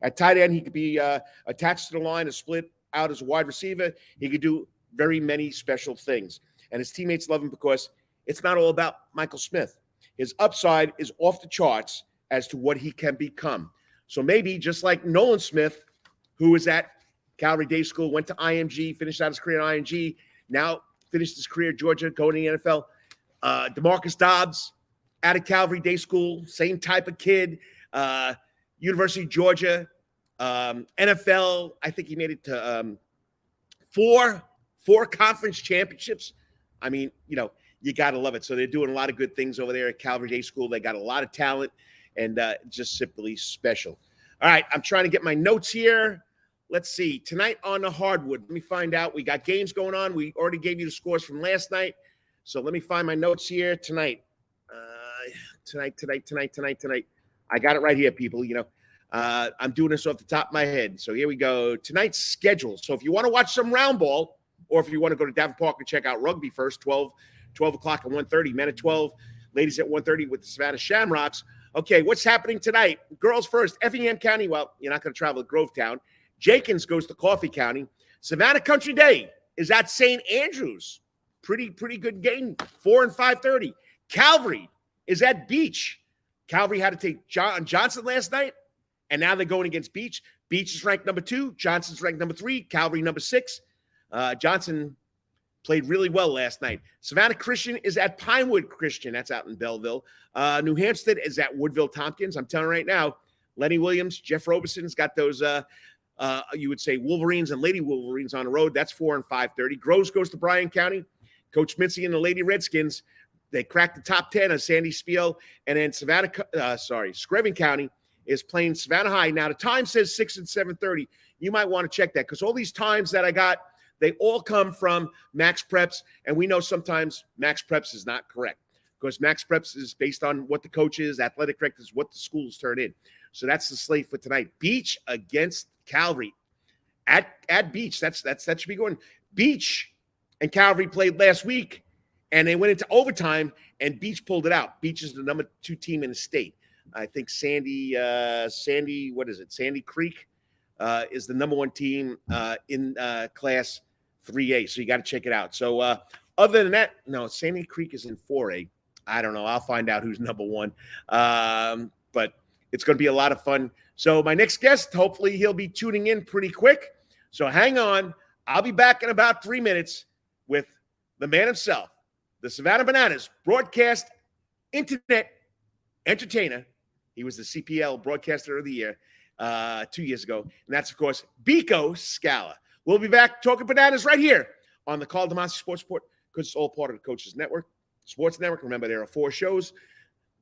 At tight end, he could be attached to the line and split out as a wide receiver. He could do very many special things. And his teammates love him because it's not all about Michael Smith. His upside is off the charts as to what he can become. So maybe just like Nolan Smith, who was at Calvary Day School, went to IMG, finished out his career at IMG, now finished his career at Georgia, going to the NFL. DeMarcus Dobbs out of Calvary Day School, same type of kid. University of Georgia, NFL. I think he made it to four conference championships. I mean, you got to love it. So they're doing a lot of good things over there at Calvary Day School. They got a lot of talent and just simply special. All right, I'm trying to get my notes here. Let's see. Tonight on the hardwood, let me find out. We got games going on. We already gave you the scores from last night. So let me find my notes here tonight. Tonight. I got it right here, people. I'm doing this off the top of my head. So here we go. Tonight's schedule. So if you want to watch some round ball, or if you want to go to Daffin Park and check out rugby first, 12 o'clock at 1:30, men at 12, ladies at 1:30 with the Savannah Shamrocks. Okay, what's happening tonight? Girls first, Effingham County. Well, you're not going to travel to Grovetown. Jenkins goes to Coffee County. Savannah Country Day is at St. Andrews. Pretty good game, 4 and 5:30. Calvary is at Beach. Calvary had to take Johnson last night, and now they're going against Beach. Beach is ranked number 2. Johnson's ranked number 3. Calvary number 6. Johnson played really well last night. Savannah Christian is at Pinewood Christian. That's out in Belleville. New Hampstead is at Woodville Tompkins. I'm telling you right now, Lenny Williams, Jeff Robeson's got those, you would say, Wolverines and Lady Wolverines on the road. That's 4 and 5:30. Groves goes to Bryan County. Coach Mincy and the Lady Redskins, they cracked the top 10 of Sandy Spiel. And then Screven County is playing Savannah High. Now, the time says 6 and 7:30. You might want to check that because all these times that I got, they all come from Max Preps. And we know sometimes Max Preps is not correct because Max Preps is based on what the coach is, athletic directors, what the schools turn in. So that's the slate for tonight. Beach against Calvary at Beach. That should be going. Beach and Calvary played last week, and they went into overtime, and Beach pulled it out. Beach is the number 2 team in the state. I think Sandy Creek is the number 1 team in Class 3A. So you got to check it out. So other than that, no, Sandy Creek is in 4A. I don't know. I'll find out who's number 1. But it's going to be a lot of fun. So my next guest, hopefully he'll be tuning in pretty quick. So hang on. I'll be back in about 3 minutes with the man himself, the Savannah Bananas Broadcast Internet Entertainer. He was the CPL Broadcaster of the Year 2 years ago. And that's, of course, Biko Skalla. We'll be back talking bananas right here on the Karl DeMasi Sports Report because it's all part of the Coaches Network, Sports Network. Remember, there are 4 shows,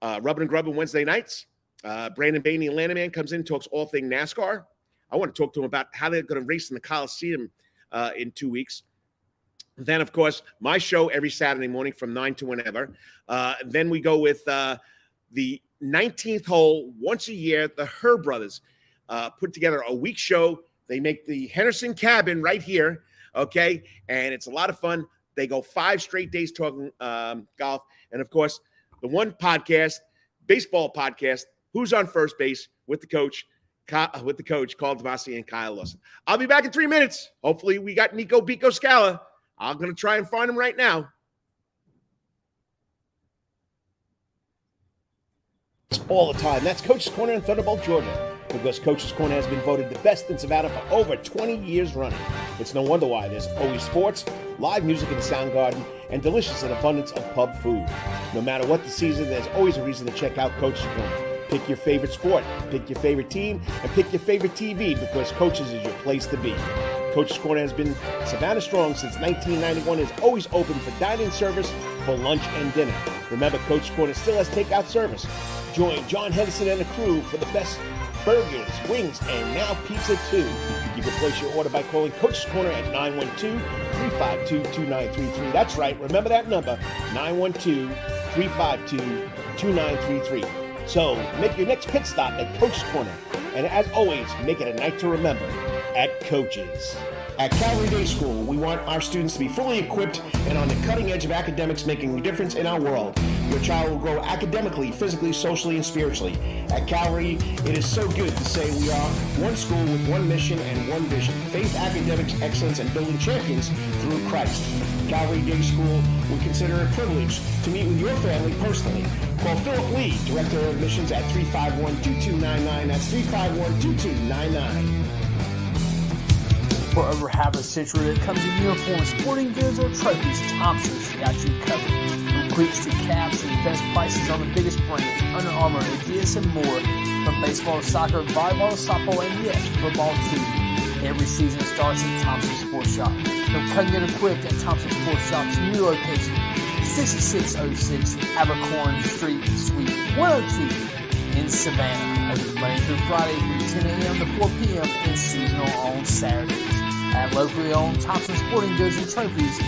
Rubbin' and Grubbin' Wednesday nights. Brandon Bainey and Landerman comes in and talks all thing NASCAR. I want to talk to him about how they're going to race in the Coliseum in 2 weeks. Then, of course, my show every Saturday morning from 9 to whenever. Then we go with the 19th hole once a year. The Herr brothers put together a week show. They make the Henderson cabin right here, okay? And it's a lot of fun. They go 5 straight days talking golf. And, of course, the one podcast, baseball podcast, Who's on First Base with the coach, Karl DeMasi and Kyle Lawson. I'll be back in 3 minutes. Hopefully we got Niko Biko Skalla. I'm going to try and find him right now. All the time. That's Coach's Corner in Thunderbolt, Georgia. Because Coach's Corner has been voted the best in Savannah for over 20 years running. It's no wonder why. There's always sports, live music in the sound garden, and delicious and abundance of pub food. No matter what the season, there's always a reason to check out Coach's Corner. Pick your favorite sport, pick your favorite team, and pick your favorite TV because Coach's is your place to be. Coach's Corner has been Savannah strong since 1991 and is always open for dining service for lunch and dinner. Remember, Coach's Corner still has takeout service. Join John Henderson and the crew for the best burgers, wings, and now pizza too. You can place your order by calling Coach's Corner at 912-352-2933. That's right, remember that number, 912-352-2933. So make your next pit stop at Coach's Corner. And as always, make it a night to remember at Coach's. At Calvary Day School, we want our students to be fully equipped and on the cutting edge of academics making a difference in our world. Your child will grow academically, physically, socially, and spiritually. At Calvary, it is so good to say we are one school with one mission and one vision: faith, academics, excellence, and building champions through Christ. Calvary Day School would consider it a privilege to meet with your family personally. Call Philip Lee, Director of Admissions, at 351-2299. That's 351-2299. For over half a century, it comes in uniforms, sporting goods, or trophies, Thompson's got you covered. From cleats to caps and best prices on the biggest brands, Under Armour, Adidas, and more. From baseball to soccer, volleyball to softball, and yes, football too. Every season starts at Thompson Sports Shop. Come get equipped at Thompson Sports Shop's new location, 6606 Abercorn Street, Suite 102 in Savannah. Open Monday through Friday from 10 a.m. to 4 p.m. and seasonal on Saturdays. At locally owned Thompson Sporting Goods and Trophies,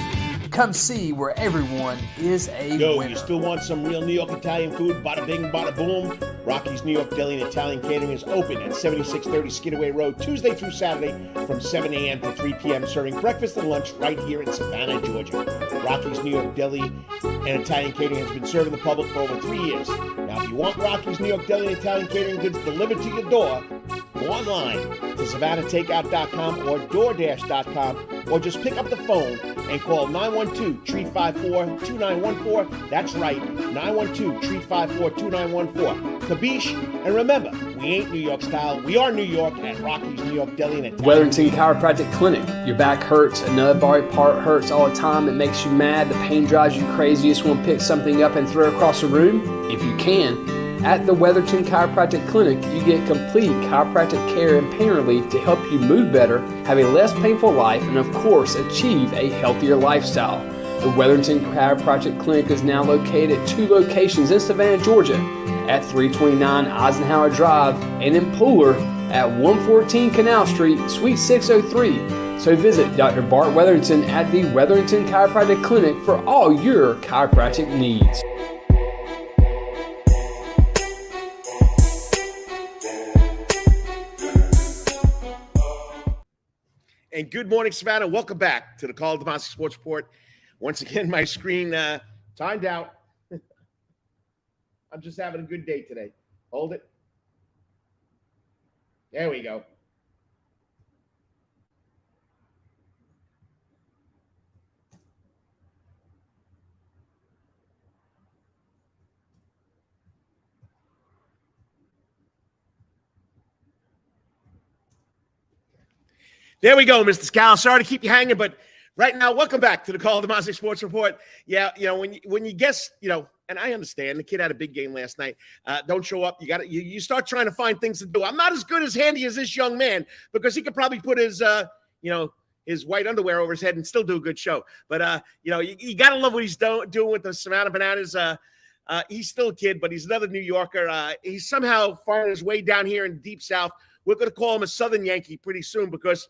come see where everyone is a winner. You still want some real New York Italian food? Bada bing, bada boom. Rocky's New York Deli and Italian Catering is open at 7630 Skidaway Road, Tuesday through Saturday from 7 a.m. to 3 p.m., serving breakfast and lunch right here in Savannah, Georgia. Rocky's New York Deli and Italian Catering has been serving the public for over 3 years. Now, if you want Rocky's New York Deli and Italian Catering goods delivered to your door, go online to SavannahTakeout.com or DoorDash.com, or just pick up the phone and call 912-354-2914. That's right, 912-354-2914. Kabish, and remember, we ain't New York style. We are New York at Rocky's New York Deli and Italian. Wetherington Chiropractic Clinic. Your back hurts, another body part hurts all the time. It makes you mad. The pain drives you crazy. You just want to pick something up and throw it across the room? If you can. At the Wetherington Chiropractic Clinic, you get complete chiropractic care and pain relief to help you move better, have a less painful life, and of course, achieve a healthier lifestyle. The Wetherington Chiropractic Clinic is now located at 2 locations in Savannah, Georgia, at 329 Eisenhower Drive and in Pooler at 114 Canal Street, Suite 603. So visit Dr. Bart Wetherington at the Wetherington Chiropractic Clinic for all your chiropractic needs. And good morning, Savannah. Welcome back to the Karl DeMasi Sports Report. Once again, my screen timed out. I'm just having a good day today. Hold it. There we go. There we go, Mr. Skalla. Sorry to keep you hanging, but right now, welcome back to the Karl DeMasi Sports Report. Yeah, when you guess, and I understand the kid had a big game last night. Don't show up. You start trying to find things to do. I'm not as good as handy as this young man because he could probably put his his white underwear over his head and still do a good show. But you got to love what he's doing with the Savannah Bananas. He's still a kid, but he's another New Yorker. He's somehow finding his way down here in the Deep South. We're going to call him a Southern Yankee pretty soon because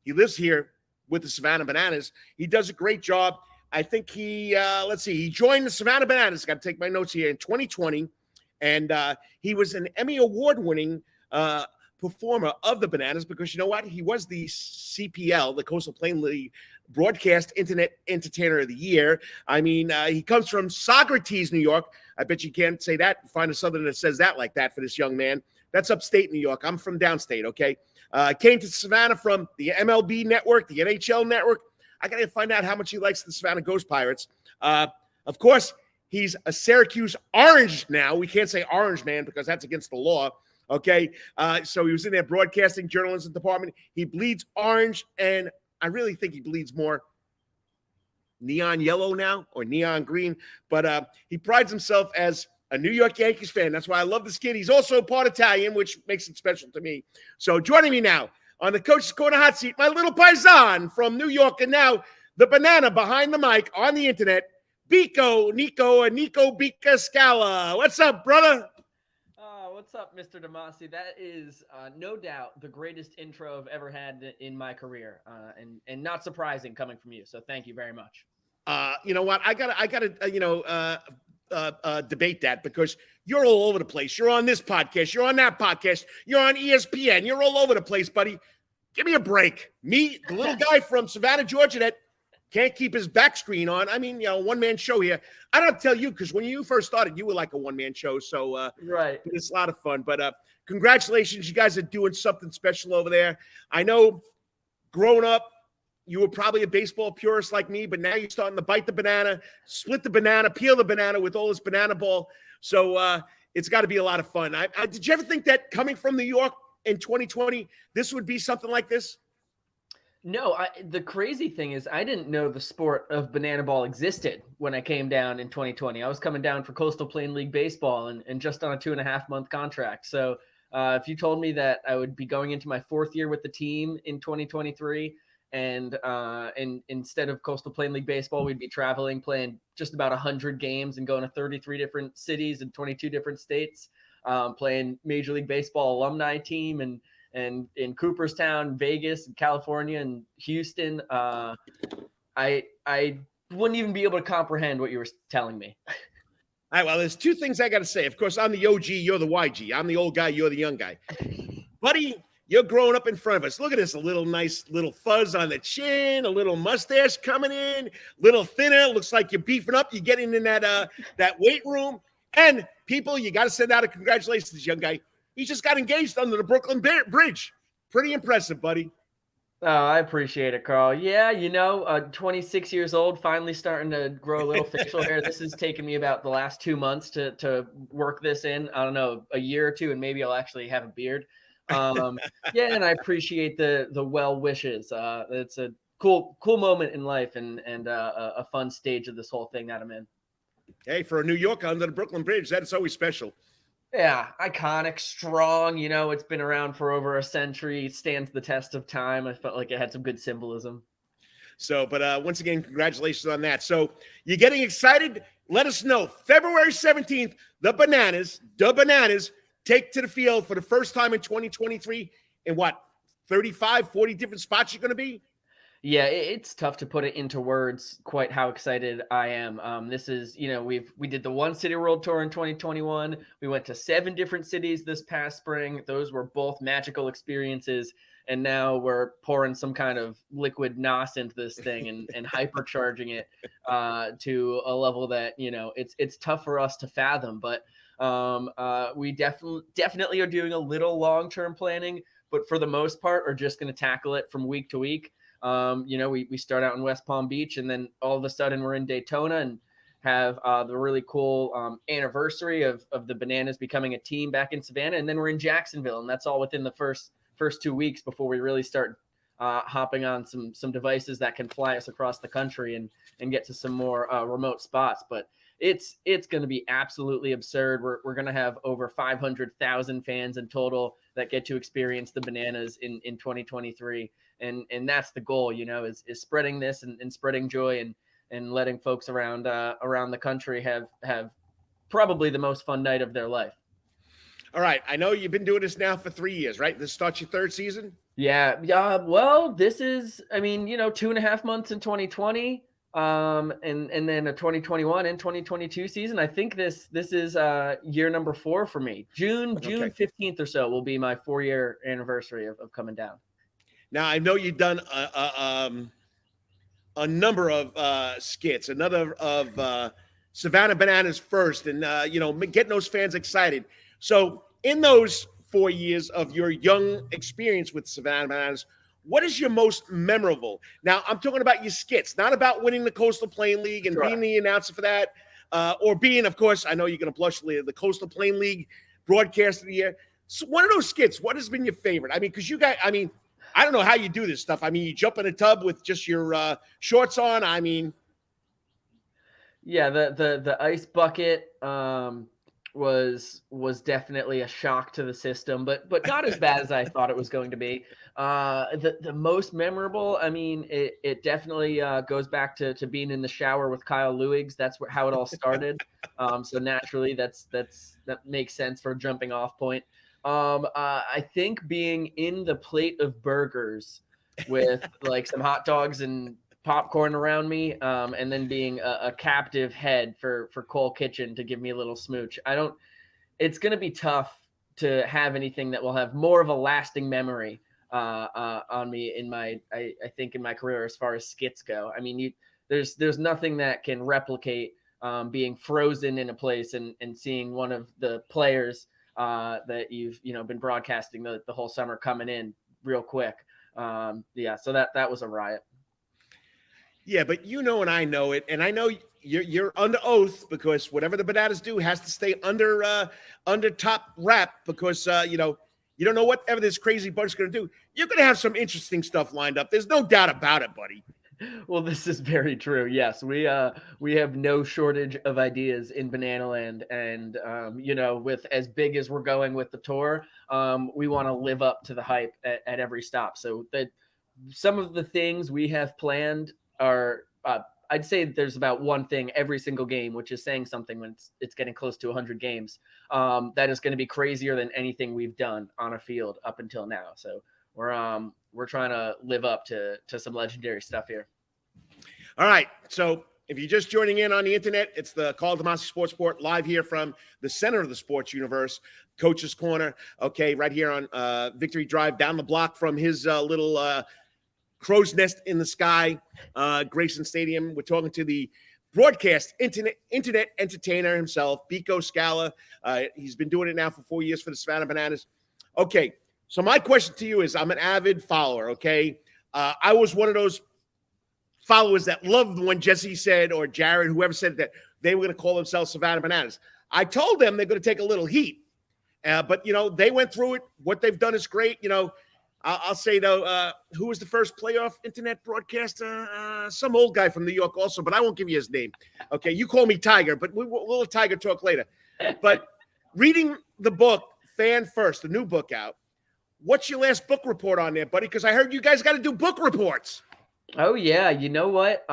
he lives here with the Savannah Bananas. He does a great job. I think he joined the Savannah Bananas. Got to take my notes here in 2020. And he was an Emmy Award-winning performer of the Bananas because you know what? He was the CPL, the Coastal Plain League Broadcast Internet Entertainer of the Year. I mean, he comes from Socrates, New York. I bet you can't say that. Find a Southern that says that like that for this young man. That's upstate New York. I'm from downstate, okay? Came to Savannah from the MLB network, the NHL network. I got to find out how much he likes the Savannah Ghost Pirates. Of course, he's a Syracuse Orange now. We can't say Orange Man because that's against the law, okay? So he was in their broadcasting journalism department. He bleeds orange, and I really think he bleeds more neon yellow now or neon green. But he prides himself as a New York Yankees fan. That's why I love this kid. He's also part Italian, which makes it special to me. So joining me now on the Coach's Corner hot seat, my little paisan from New York, and now the banana behind the mic on the internet, Biko, Niko Bika Skalla. What's up, brother? What's up, Mr. DeMasi? That is no doubt the greatest intro I've ever had in my career, and not surprising coming from you. So thank you very much. You know what? I gotta debate that because you're all over the place. You're on this podcast. You're on that podcast. You're on ESPN. You're all over the place, buddy. Give me a break. Me, the little guy from Savannah, Georgia, that can't keep his back screen on. I mean, one-man show here. I don't have to tell you, because when you first started, you were like a one-man show. So Right. it's a lot of fun. But congratulations. You guys are doing something special over there. I know growing up, you were probably a baseball purist like me, but now you're starting to bite the banana, split the banana, peel the banana with all this banana ball. So it's got to be a lot of fun. Did you ever think that coming from New York in 2020, this would be something like this? No, the crazy thing is I didn't know the sport of banana ball existed when I came down in 2020. I was coming down for Coastal Plain League baseball and just on a 2.5-month contract. So if you told me that I would be going into my 4th year with the team in 2023 and instead of Coastal Plain League baseball, we'd be traveling, playing just about 100 games and going to 33 different cities and 22 different states, playing Major League Baseball alumni team and in Cooperstown, Vegas, and California, and Houston, I wouldn't even be able to comprehend what you were telling me. All right, well, there's 2 things I got to say. Of course, I'm the OG, you're the YG. I'm the old guy, you're the young guy. Buddy, you're growing up in front of us. Look at this, a nice little fuzz on the chin, a little mustache coming in, little thinner. Looks like you're beefing up. You're getting in that weight room. And people, you got to send out a congratulations to this young guy. He just got engaged under the Brooklyn Bridge. Pretty impressive, buddy. Oh, I appreciate it, Carl. Yeah, 26 years old, finally starting to grow a little facial hair. This has taken me about the last 2 months to work this in. I don't know, a year or 2, and maybe I'll actually have a beard. Yeah, and I appreciate the well wishes. It's a cool moment in life and a fun stage of this whole thing that I'm in. Hey, for a New Yorker under the Brooklyn Bridge, that's always special. Yeah, iconic, strong, it's been around for over a century, stands the test of time. I felt like it had some good symbolism. So, but once again, congratulations on that. So you're getting excited? Let us know. February 17th, the Bananas take to the field for the first time in 2023 in 35, 40 different spots you're going to be? Yeah, it's tough to put it into words quite how excited I am. This is, we did the One City World Tour in 2021. We went to 7 different cities this past spring. Those were both magical experiences. And now we're pouring some kind of liquid NOS into this thing and hypercharging it to a level that, it's tough for us to fathom. But we definitely are doing a little long-term planning, but for the most part, are just going to tackle it from week to week. We start out in West Palm Beach, and then all of a sudden we're in Daytona and have the really cool anniversary of the Bananas becoming a team back in Savannah, and then we're in Jacksonville, and that's all within the first 2 weeks before we really start hopping on some devices that can fly us across the country and get to some more remote spots. But it's going to be absolutely absurd. We're going to have over 500,000 fans in total that get to experience the Bananas in 2023. And that's the goal, is spreading this and spreading joy and letting folks around the country have probably the most fun night of their life. All right. I know you've been doing this now for 3 years, right? This starts your 3rd season? Yeah. Well, this is, 2.5 months in 2020. And then a 2021 and 2022 season. I think this is year number 4 for me. June 15th or so will be my 4-year anniversary of coming down. Now, I know you've done a number of skits, another of Savannah Bananas first, and, getting those fans excited. So in those 4 years of your young experience with Savannah Bananas, what is your most memorable? Now, I'm talking about your skits, not about winning the Coastal Plain League and being the announcer for that, or being, of course, I know you're going to blush, the Coastal Plain League Broadcast of the Year. So one of those skits, what has been your favorite? Because you guys, I don't know how you do this stuff. You jump in a tub with just your shorts on. Yeah, the ice bucket was definitely a shock to the system, but not as bad as I thought it was going to be. The most memorable, it definitely goes back to being in the shower with Kyle Lewigs. That's how it all started. So naturally, that makes sense for a jumping off point. I think being in the plate of burgers with like some hot dogs and popcorn around me, and then being a captive head for Cole Kitchen to give me a little smooch. It's going to be tough to have anything that will have more of a lasting memory on me in my I think in my career as far as skits go. I mean, there's nothing that can replicate being frozen in a place and seeing one of the players that you've been broadcasting the whole summer coming in real quick. So that was a riot. Yeah, but and I know it, and I know you're under oath because whatever the Bananas do has to stay under top wrap because you don't know whatever this crazy bunch is going to do. You're going to have some interesting stuff lined up. There's no doubt about it, buddy. Well, this is very true. Yes, we have no shortage of ideas in Banana Land, and with as big as we're going with the tour, we want to live up to the hype at every stop. So that some of the things we have planned are, I'd say there's about one thing every single game, which is saying something when it's getting close to 100 games. That is going to be crazier than anything we've done on a field up until now. So we're trying to live up to some legendary stuff here. All right. So if you're just joining in on the internet, it's the Karl DeMasi Sports Report live here from the center of the sports universe, Coach's Corner. Okay, right here on Victory Drive, down the block from his little crow's nest in the sky, Grayson Stadium. We're talking to the Broadcast Internet Entertainer himself, Biko Skalla. He's been doing it now for 4 years for the Savannah Bananas. Okay, so my question to you is, I'm an avid follower, okay? I was one of those followers that loved when Jesse said, or Jared, whoever said that they were going to call themselves Savannah Bananas. I told them they're going to take a little heat. But, they went through it. What they've done is great. I'll say, though, who was the first playoff internet broadcaster? Some old guy from New York also, but I won't give you his name. Okay, you call me Tiger, but we'll Tiger talk later. But reading the book, Fan First, the new book out, what's your last book report on there, buddy? Because I heard you guys got to do book reports. Oh, yeah. You know what?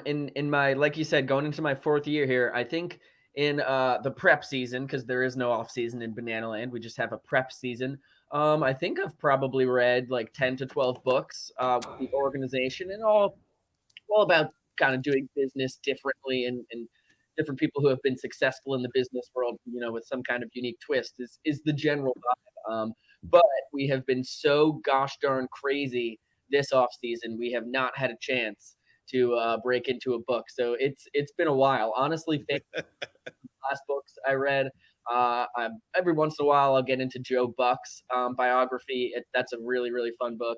In my, like you said, going into my 4th year here, I think in the prep season, because there is no off season in Banana Land, we just have a prep season. I think I've probably read like 10 to 12 books with the organization and all about kind of doing business differently and different people who have been successful in the business world, with some kind of unique twist is the general vibe. But we have been so gosh darn crazy this off season. We have not had a chance to break into a book. So it's been a while. Honestly, last books I read, every once in a while I'll get into Joe Buck's biography. That's a really, really fun book.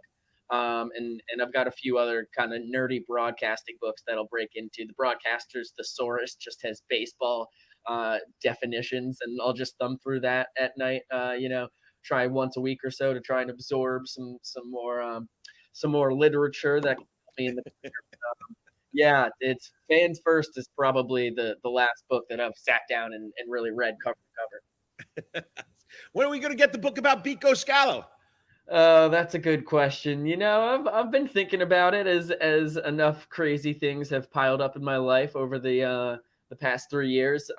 And I've got a few other kind of nerdy broadcasting books that'll break into. The Broadcaster's Thesaurus just has baseball definitions, and I'll just thumb through that at night, try once a week or so to try and absorb some more literature that can help me in the yeah, it's Fans First is probably the last book that I've sat down and really read cover to cover. When are we going to get the book about Biko Skalla? That's a good question. I've been thinking about it as enough crazy things have piled up in my life over the past 3 years.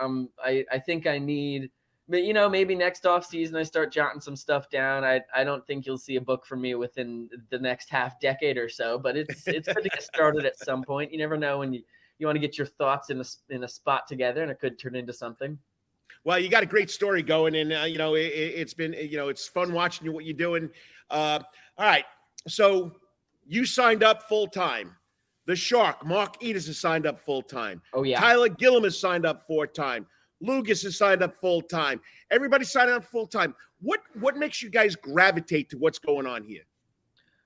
I think I need, but maybe next off season I start jotting some stuff down. I don't think you'll see a book from me within the next half decade or so, but it's good to get started at some point. You never know when you want to get your thoughts in a spot together, and it could turn into something. Well, you got a great story going, and it's been it's fun watching you what you're doing. All right, so you signed up full time. The Shark, Mark Edis, has signed up full time. Oh yeah, Tyler Gillum has signed up full time. Lucas has signed up full time. Everybody's signed up full time. What makes you guys gravitate to what's going on here?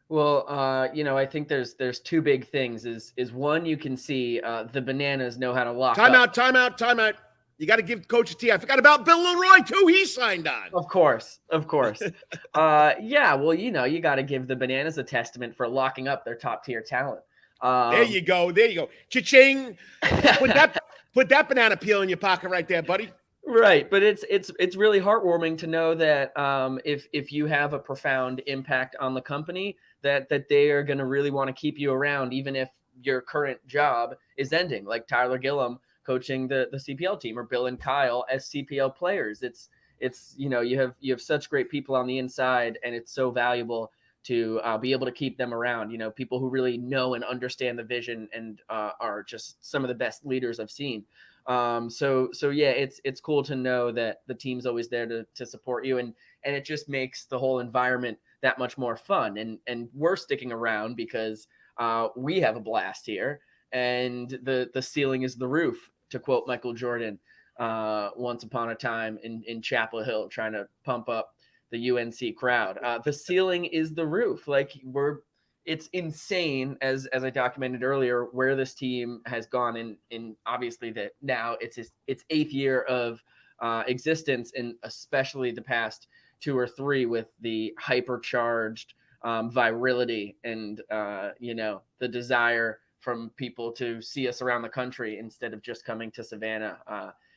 Well, I think there's 2 big things. Is one, you can see the Bananas know how to lock up. Time out. You got to give Coach a T. I forgot about Bill Leroy too. He signed on. Of course. Yeah. Well, you got to give the Bananas a testament for locking up their top tier talent. There you go. Cha-ching. Put that banana peel in your pocket right there, buddy. Right, but it's really heartwarming to know that if you have a profound impact on the company, that they are going to really want to keep you around, even if your current job is ending. Like Tyler Gillum coaching the CPL team, or Bill and Kyle as CPL players. It's you have such great people on the inside, and it's so valuable to be able to keep them around. People who really know and understand the vision and are just some of the best leaders I've seen. So yeah, it's cool to know that the team's always there to support you, and it just makes the whole environment that much more fun. And we're sticking around because we have a blast here, and the ceiling is the roof, to quote Michael Jordan once upon a time in Chapel Hill, trying to pump up the UNC crowd. The ceiling is the roof. Like, it's insane, as I documented earlier, where this team has gone in obviously that now it's its 8th year of existence, and especially the past 2 or 3 with the hypercharged virility and the desire from people to see us around the country instead of just coming to Savannah.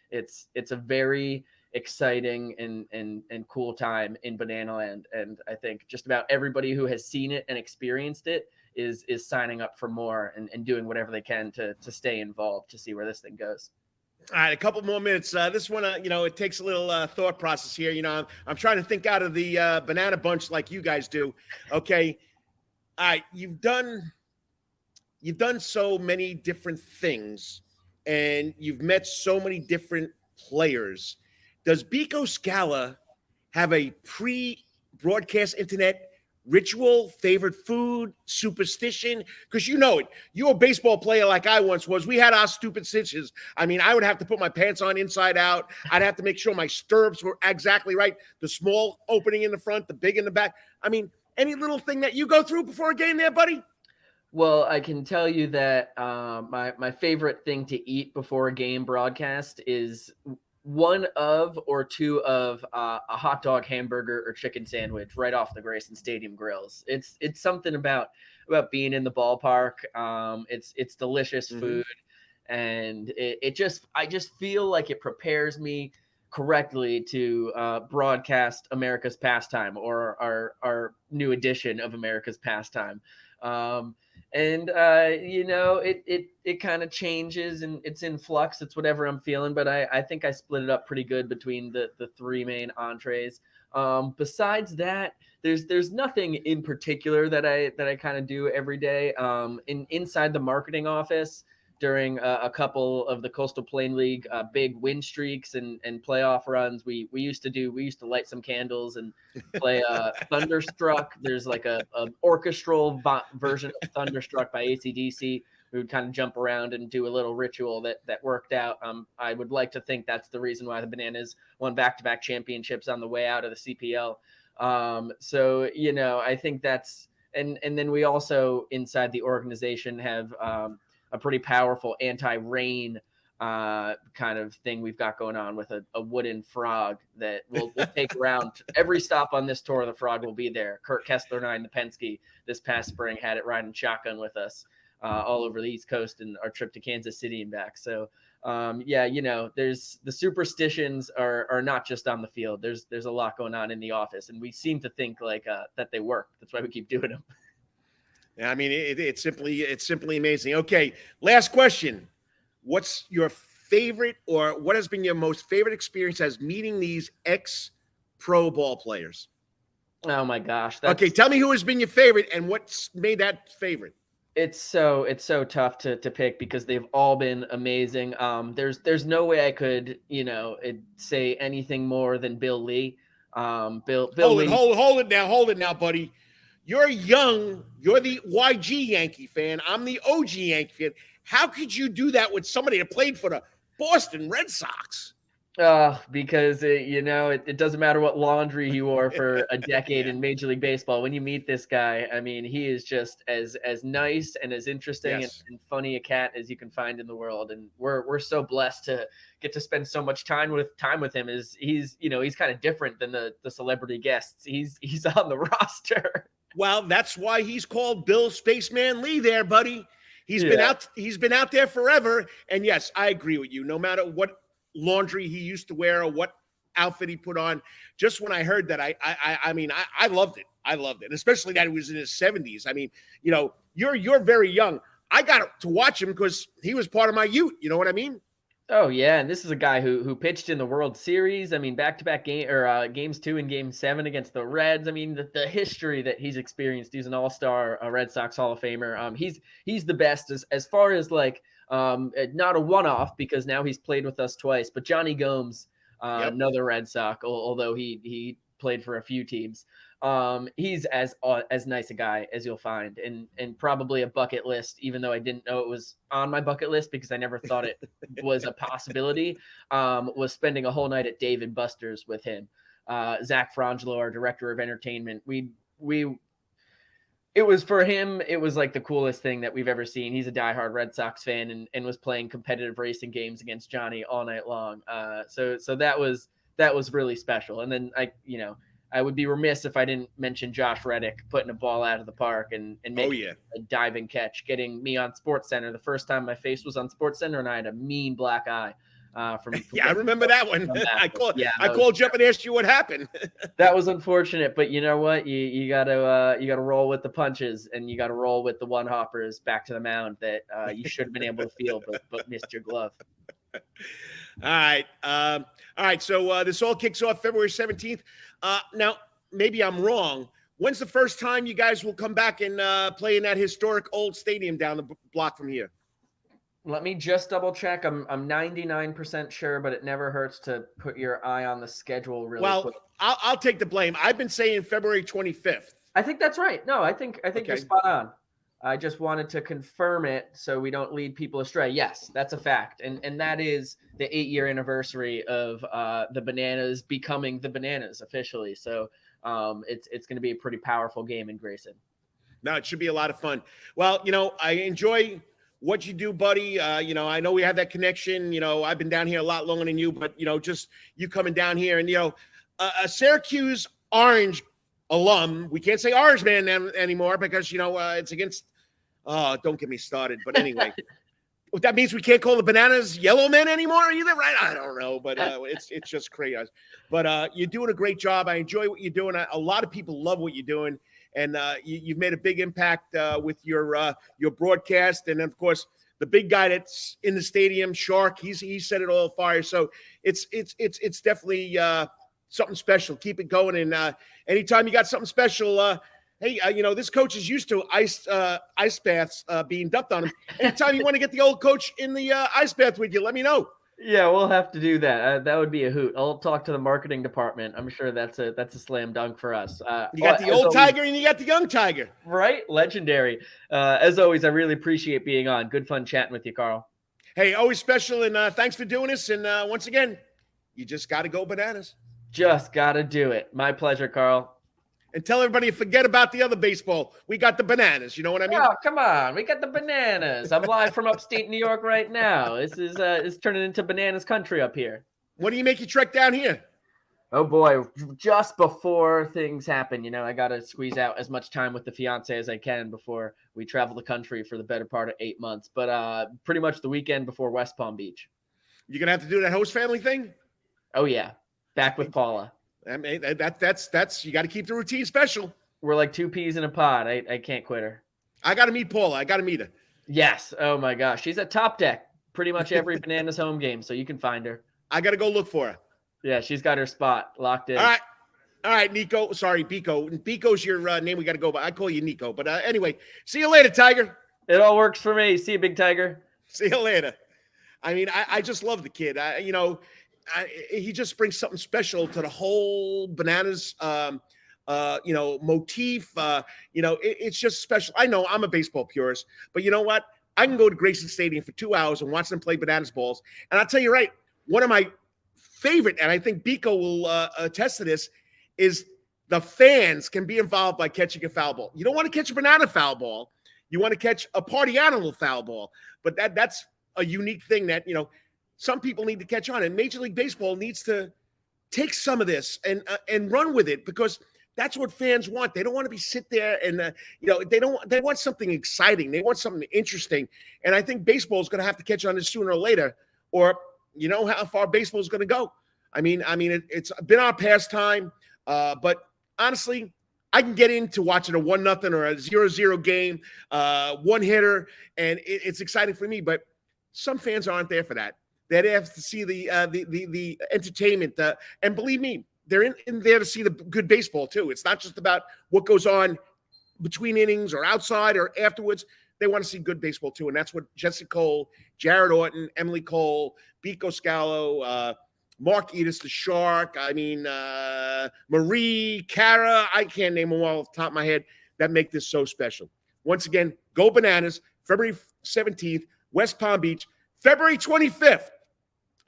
It's a very exciting and cool time in Banana Land, and I think just about everybody who has seen it and experienced it is signing up for more and doing whatever they can to stay involved, to see where this thing goes. All right, a couple more minutes. This one, it takes a little thought process here. I'm trying to think out of the banana bunch like you guys do. Okay, all right, you've done so many different things, and you've met so many different players. Does Biko Skalla have a pre-broadcast internet ritual, favorite food, superstition? Because you know it. You're a baseball player like I once was. We had our stupid stitches. I mean, I would have to put my pants on inside out. I'd have to make sure my stirrups were exactly right. The small opening in the front, the big in the back. I mean, any little thing that you go through before a game there, buddy? Well, I can tell you that my favorite thing to eat before a game broadcast is one of or two of a hot dog, hamburger, or chicken sandwich right off the Grayson Stadium grills. It's something about being in the ballpark. It's delicious food, and I just feel like it prepares me correctly to broadcast America's pastime, or our new edition of America's pastime. It kind of changes, and it's in flux. It's whatever I'm feeling, but I think I split it up pretty good between the 3 main entrees. Besides that, there's nothing in particular that I kind of do every day. Inside the marketing office during a couple of the Coastal Plain League big win streaks and playoff runs, we used to light some candles and play Thunderstruck. There's like a orchestral version of Thunderstruck by AC/DC. We would kind of jump around and do a little ritual that worked out. I would like to think that's the reason why the Bananas won back-to-back championships on the way out of the CPL. I think that's, and then we also inside the organization have a pretty powerful anti-rain kind of thing we've got going on with a wooden frog that we'll take around. Every stop on this tour, the frog will be there. Kurt Kessler and I in the Penske this past spring had it riding shotgun with us all over the East Coast and our trip to Kansas City and back. So there's the superstitions are not just on the field. There's a lot going on in the office, and we seem to think like that they work. That's why we keep doing them. I mean, it's simply amazing. Okay, last question. What's your favorite, or what has been your most favorite experience as meeting these ex-pro ball players? Oh my gosh. Okay, tell me who has been your favorite and what's made that favorite. It's so tough to pick because they've all been amazing. There's no way I could, say anything more than Bill Lee. Bill Lee. Hold it now, buddy. You're young. You're the YG Yankee fan. I'm the OG Yankee fan. How could you do that with somebody that played for the Boston Red Sox? Because it doesn't matter what laundry he wore for a decade in Major League Baseball. When you meet this guy, I mean, he is just as nice and as interesting and funny a cat as you can find in the world. And we're so blessed to get to spend so much time with him. He's kind of different than the celebrity guests. He's on the roster. Well, that's why he's called Bill Spaceman Lee there, buddy. He's been out there forever. And yes, I agree with you. No matter what laundry he used to wear or what outfit he put on, just when I heard that, I loved it. I loved it, especially that he was in his 70s. I mean, you're very young. I got to watch him because he was part of my youth. You know what I mean? Oh yeah, and this is a guy who pitched in the World Series. I mean, back-to-back games 2 and game 7 against the Reds. I mean, the history that he's experienced. He's an all-star, a Red Sox Hall of Famer. He's the best as far as like not a one-off because now he's played with us twice. But Johnny Gomes, another Red Sox, although he played for a few teams. He's as nice a guy as you'll find, and probably a bucket list, even though I didn't know it was on my bucket list because I never thought it was a possibility, was spending a whole night at Dave & Buster's with him. Zach Frangelo, our director of entertainment, it was for him. It was like the coolest thing that we've ever seen. He's a diehard Red Sox fan and was playing competitive racing games against Johnny all night long. So that was really special. And then I would be remiss if I didn't mention Josh Reddick putting a ball out of the park and making a diving catch, getting me on SportsCenter. The first time my face was on SportsCenter, and I had a mean black eye. Yeah, I remember that one. I called you up and asked you what happened. That was unfortunate, but you know what? You gotta roll with the punches, and you gotta roll with the one hoppers back to the mound that you should have been able to feel, but missed your glove. All right. So this all kicks off February 17th. Now, maybe I'm wrong. When's the first time you guys will come back and play in that historic old stadium down the block from here? Let me just double check. I'm 99% sure, but it never hurts to put your eye on the schedule really quick. Well, I'll take the blame. I've been saying February 25th. I think that's right. No, I think Okay. You're spot on. I just wanted to confirm it so we don't lead people astray. Yes, that's a fact. And that is the 8-year anniversary of the Bananas becoming the Bananas officially. So it's going to be a pretty powerful game in Grayson. No, it should be a lot of fun. Well, I enjoy what you do, buddy. I know we have that connection. I've been down here a lot longer than you, but, just you coming down here and, a Syracuse Orange alum. We can't say Orange man anymore because, it's against, don't get me started. But anyway, that means we can't call the Bananas yellow men anymore either, right? I don't know, but it's just crazy. But you're doing a great job. I enjoy what you're doing. A lot of people love what you're doing. And you've made a big impact with your broadcast, and of course the big guy that's in the stadium, Shark. He set it all afire. So it's definitely something special. Keep it going, and anytime you got something special, hey, this coach is used to ice baths being dumped on him. Anytime you want to get the old coach in the ice bath with you, let me know. Yeah, we'll have to do that. That would be a hoot. I'll talk to the marketing department. I'm sure that's a slam dunk for us. You got the old Tiger and you got the young Tiger. Right? Legendary. As always, I really appreciate being on. Good fun chatting with you, Karl. Hey, always special, and thanks for doing this. And once again, you just got to go Bananas. Just got to do it. My pleasure, Karl. And tell everybody to forget about the other baseball. We got the Bananas. You know what I mean? Oh, come on. We got the Bananas. I'm live from upstate New York right now. This is it's turning into Bananas country up here. When do you make your trek down here? Oh, boy. Just before things happen, I got to squeeze out as much time with the fiance as I can before we travel the country for the better part of 8 months. But pretty much the weekend before West Palm Beach. You're going to have to do that host family thing? Oh, yeah. Back with Paula. I mean, that's you got to keep the routine special. We're like two peas in a pod. I can't quit her. I got to meet Paula. I got to meet her. Yes. Oh my gosh. She's at Top Deck pretty much every Bananas home game, so you can find her. I got to go look for her. Yeah, she's got her spot locked in. All right, Niko. Sorry, Biko. Biko's your name we got to go by. I call you Niko. But anyway, see you later, Tiger. It all works for me. See you, Big Tiger. See you later. I mean, I just love the kid. He just brings something special to the whole Bananas, motif. It's just special. I know I'm a baseball purist, but you know what? I can go to Grayson Stadium for 2 hours and watch them play Bananas balls. And I'll tell you right, one of my favorite, and I think Biko will attest to this, is the fans can be involved by catching a foul ball. You don't want to catch a banana foul ball. You want to catch a party animal foul ball. But that's a unique thing that, some people need to catch on, and Major League Baseball needs to take some of this and run with it, because that's what fans want. They don't want to be sit there and they want something exciting. They want something interesting, and I think baseball is going to have to catch on this sooner or later, or how far baseball is going to go. I mean, it's been our pastime, but honestly, I can get into watching a 1-0 or a 0-0 game, one hitter, and it's exciting for me. But some fans aren't there for that. They have to see the entertainment, and believe me, they're in there to see the good baseball too. It's not just about what goes on between innings or outside or afterwards. They want to see good baseball too, and that's what Jesse Cole, Jared Orton, Emily Cole, Biko Skalla, Mark Edis, the Shark. Marie, Kara. I can't name them all off the top of my head that make this so special. Once again, go Bananas, February 17th, West Palm Beach, February 25th.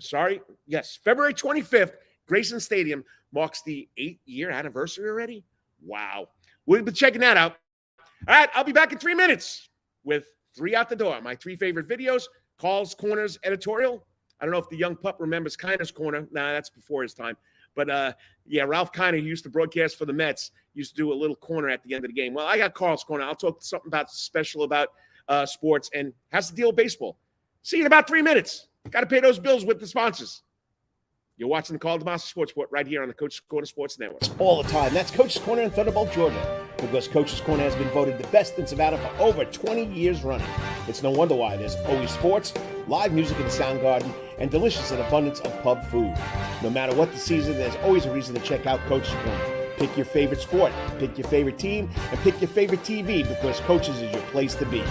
February 25th, Grayson Stadium marks the 8-year anniversary already. Wow. We'll be checking that out. All right, I'll be back in 3 minutes with 3 Out the Door, my 3 favorite videos, Carl's Corners editorial. I don't know if the young pup remembers Kiner's Corner. Nah, that's before his time. But, Ralph Kiner, who used to broadcast for the Mets, used to do a little corner at the end of the game. Well, I got Carl's Corner. I'll talk something special about sports and has to deal with baseball. See you in about 3 minutes. Got to pay those bills with the sponsors. You're watching the Karl DeMasi Sports Report right here on the Coach's Corner Sports Network. All the time. That's Coach's Corner in Thunderbolt, Georgia, because Coach's Corner has been voted the best in Savannah for over 20 years running. It's no wonder why. There's always sports, live music in the sound garden, and delicious and abundance of pub food. No matter what the season, there's always a reason to check out Coach's Corner. Pick your favorite sport, pick your favorite team, and pick your favorite TV, because Coach's is your place to be.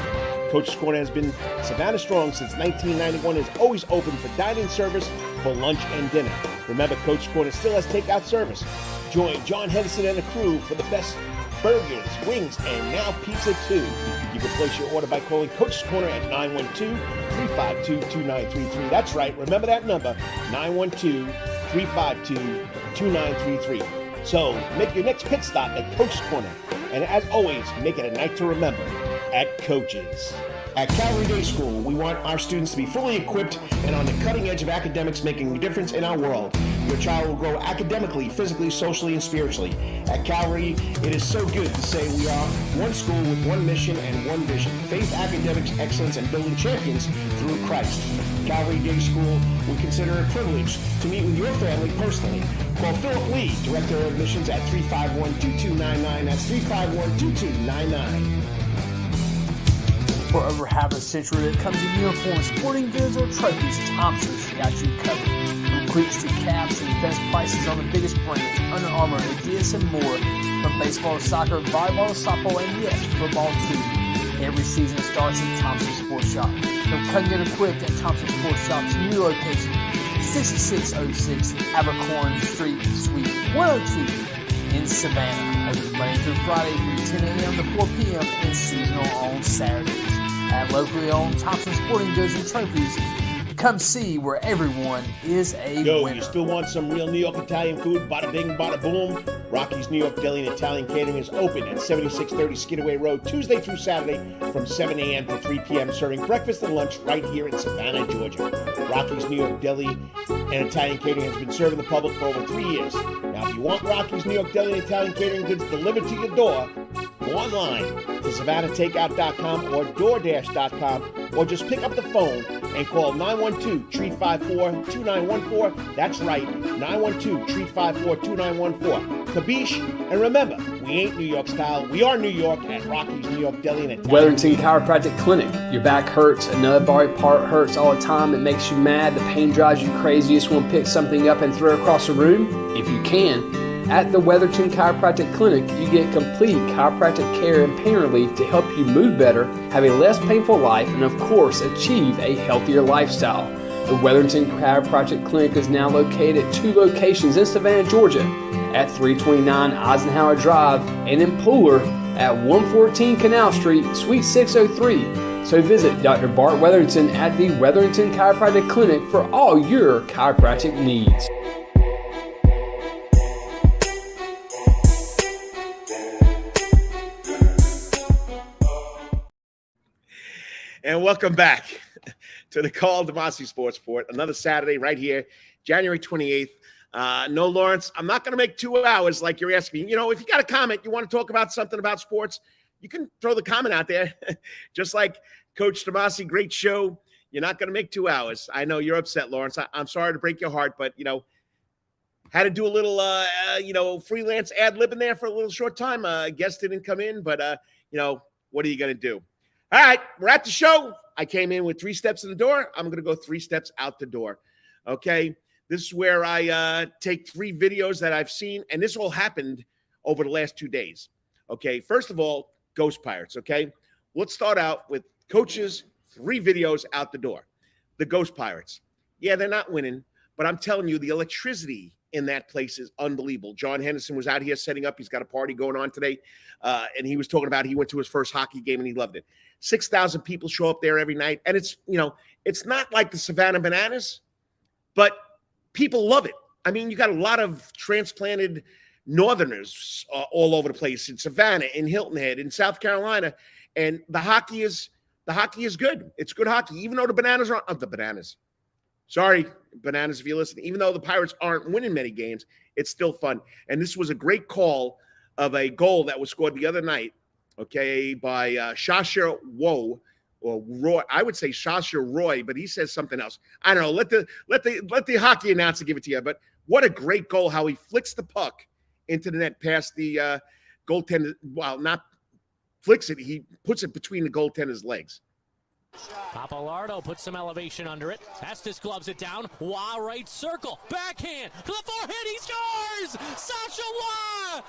Coach's Corner has been Savannah strong since 1991 and is always open for dining service for lunch and dinner. Remember, Coach's Corner still has takeout service. Join John Henderson and the crew for the best burgers, wings, and now pizza too. You can place your order by calling Coach's Corner at 912-352-2933. That's right, remember that number, 912-352-2933. So make your next pit stop at Coach's Corner. And as always, make it a night to remember at Coach's. At Calvary Day School, we want our students to be fully equipped and on the cutting edge of academics, making a difference in our world. Your child will grow academically, physically, socially, and spiritually. At Calvary, it is so good to say we are one school with one mission and one vision: faith, academics, excellence, and building champions through Christ. Calvary Day School would consider it a privilege to meet with your family personally. Call Philip Lee, Director of Admissions, at 351-2299. That's 351-2299. For over half a century, it comes in uniforms, sporting goods, or trophies, Thompson's got you covered. From cleats to caps and best prices on the biggest brands, Under Armour, Adidas, and more. From baseball to soccer, volleyball to softball, and yes, football too. Every season starts at Thompson Sports Shop. Come get equipped at Thompson Sports Shop's new location, 6606 Abercorn Street, Suite 102 in Savannah. Open Monday through Friday from 10 a.m. to 4 p.m. and seasonal on Saturdays. At locally owned Thompson Sporting Goods and Trophies, come see where everyone is a winner. You still want some real New York Italian food? Bada bing, bada boom. Rocky's New York Deli and Italian Catering is open at 7630 Skidaway Road, Tuesday through Saturday from 7 a.m. to 3 p.m., serving breakfast and lunch right here in Savannah, Georgia. Rocky's New York Deli and Italian Catering has been serving the public for over 3 years. Now, if you want Rocky's New York Deli and Italian Catering goods delivered to your door, go online to SavannahTakeout.com or DoorDash.com, or just pick up the phone and call 912-354-2914. That's right, 912-354-2914. Kabish, and remember, we ain't New York style. We are New York at Rocky's New York Deli and Italian. Wetherington Chiropractic Clinic. Your back hurts, another body part hurts all the time. It makes you mad. The pain drives you crazy. You just want to pick something up and throw it across the room? If you can. At the Wetherington Chiropractic Clinic, you get complete chiropractic care and pain relief to help you move better, have a less painful life, and of course, achieve a healthier lifestyle. The Wetherington Chiropractic Clinic is now located at 2 locations in Savannah, Georgia, at 329 Eisenhower Drive and in Pooler at 114 Canal Street, Suite 603. So visit Dr. Bart Wetherington at the Wetherington Chiropractic Clinic for all your chiropractic needs. And welcome back to the Karl DeMasi Sports Report. Another Saturday right here, January 28th. No, Lawrence, I'm not going to make 2 hours like you're asking. You know, if you got a comment, you want to talk about something about sports, you can throw the comment out there. Just like Coach DeMasi, great show. You're not going to make 2 hours. I know you're upset, Lawrence. I'm sorry to break your heart, but, you know, had to do a little, freelance ad lib in there for a little short time. Guest didn't come in, but, what are you going to do? All right, we're at the show. I came in with 3 steps in the door. I'm going to go 3 steps out the door. Okay, this is where I take 3 videos that I've seen, and this all happened over the last 2 days. Okay, first of all, Ghost Pirates. Okay, let's start out with Coach's 3 videos out the door. The Ghost Pirates. Yeah, they're not winning, but I'm telling you, the electricity in that place is unbelievable. John Henderson was out here setting up. He's got a party going on today. And he was talking about he went to his first hockey game and he loved it. 6,000 people show up there every night. And it's, it's not like the Savannah Bananas, but people love it. I mean, you got a lot of transplanted Northerners all over the place in Savannah, in Hilton Head, in South Carolina. And the hockey is good. It's good hockey, even though the Bananas aren't the Bananas. Sorry, Bananas, if you listen. Even though the Pirates aren't winning many games, it's still fun. And this was a great call of a goal that was scored the other night, okay, by Shasha Woe or Roy. I would say Shasha Roy, but he says something else. I don't know. Let the hockey announcer give it to you. But what a great goal! How he flicks the puck into the net past the goaltender. Well, not flicks it. He puts it between the goaltender's legs. Papalardo puts some elevation under it. Estes gloves it down. Wah, right circle. Backhand. To the forehand. He scores! Sasha Wah!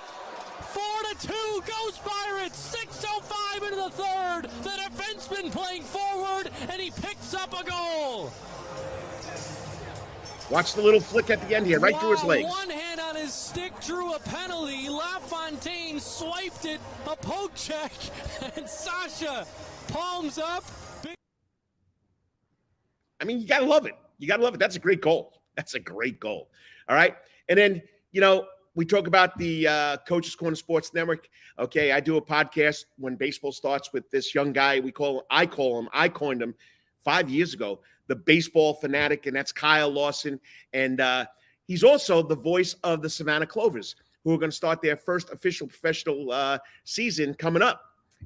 4-2 goes Pirates. 6:05 into the third. The defenseman playing forward, and he picks up a goal. Watch the little flick at the end here, right through his legs. One hand on his stick drew a penalty. LaFontaine swiped it. A poke check. And Sasha palms up. I mean, you got to love it. You got to love it. That's a great goal. That's a great goal. All right. And then, we talk about the Coach's Corner Sports Network. Okay. I do a podcast when baseball starts with this young guy. I coined him 5 years ago, the baseball fanatic, and that's Kyle Lawson. And he's also the voice of the Savannah Clovers, who are going to start their first official professional season coming up.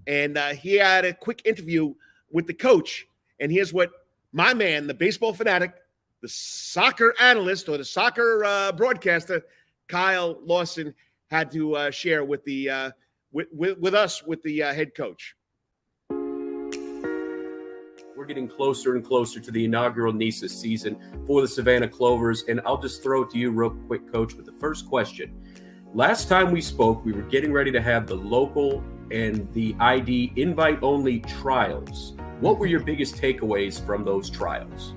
And he had a quick interview with the coach. And here's what my man, the baseball fanatic, the soccer analyst or the soccer broadcaster, Kyle Lawson, had to share with the with us with the head coach. We're getting closer and closer to the inaugural NISA season for the Savannah Clovers, and I'll just throw it to you real quick, Coach, with the first question. Last time we spoke, we were getting ready to have the local and the ID invite-only trials. What were your biggest takeaways from those trials?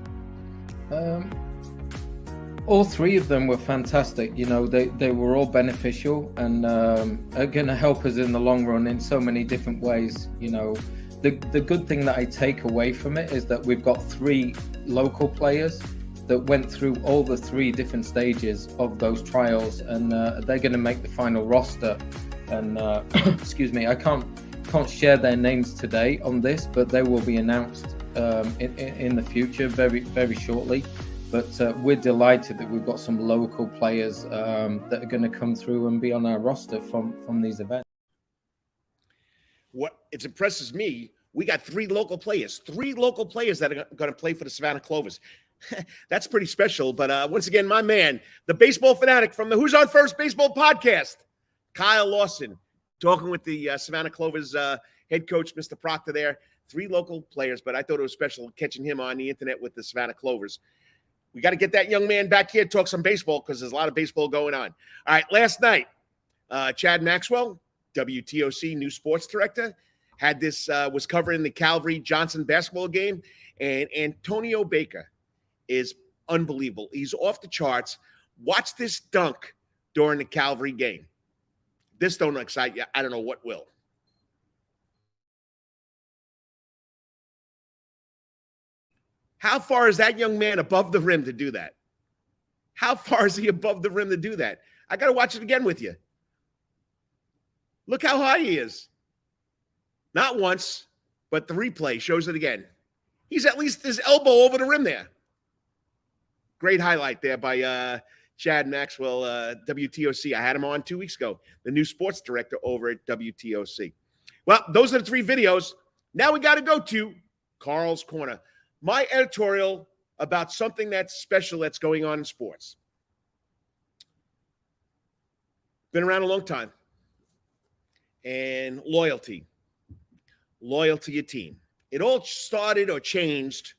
All three of them were fantastic. They were all beneficial and are going to help us in the long run in so many different ways. The good thing that I take away from it is that we've got three local players that went through all the three different stages of those trials, and they're going to make the final roster. And excuse me, I can't share their names today on this, but they will be announced in the future very, very shortly. But we're delighted that we've got some local players that are going to come through and be on our roster from these events. What it impresses me, we got three local players that are going to play for the Savannah Clovers. That's pretty special. But once again, my man, the baseball fanatic from the Who's on First Baseball podcast, Kyle Lawson, talking with the Savannah Clovers head coach, Mr. Proctor there. Three local players, but I thought it was special catching him on the internet with the Savannah Clovers. We got to get that young man back here to talk some baseball because there's a lot of baseball going on. All right, last night, Chad Maxwell, WTOC new sports director, was covering the Calvary Johnson basketball game, and Antonio Baker is unbelievable. He's off the charts. Watch this dunk during the Calvary game. This don't excite you. I don't know what will. How far is that young man above the rim to do that? How far is he above the rim to do that? I got to watch it again with you. Look how high he is. Not once, but the replay shows it again. He's at least his elbow over the rim there. Great highlight there by Chad Maxwell, WTOC. I had him on 2 weeks ago, the new sports director over at WTOC. Well, those are the three videos. Now we got to go to Karl's Corner, my editorial about something that's special that's going on in sports. Been around a long time. And loyalty to your team. It all started or changed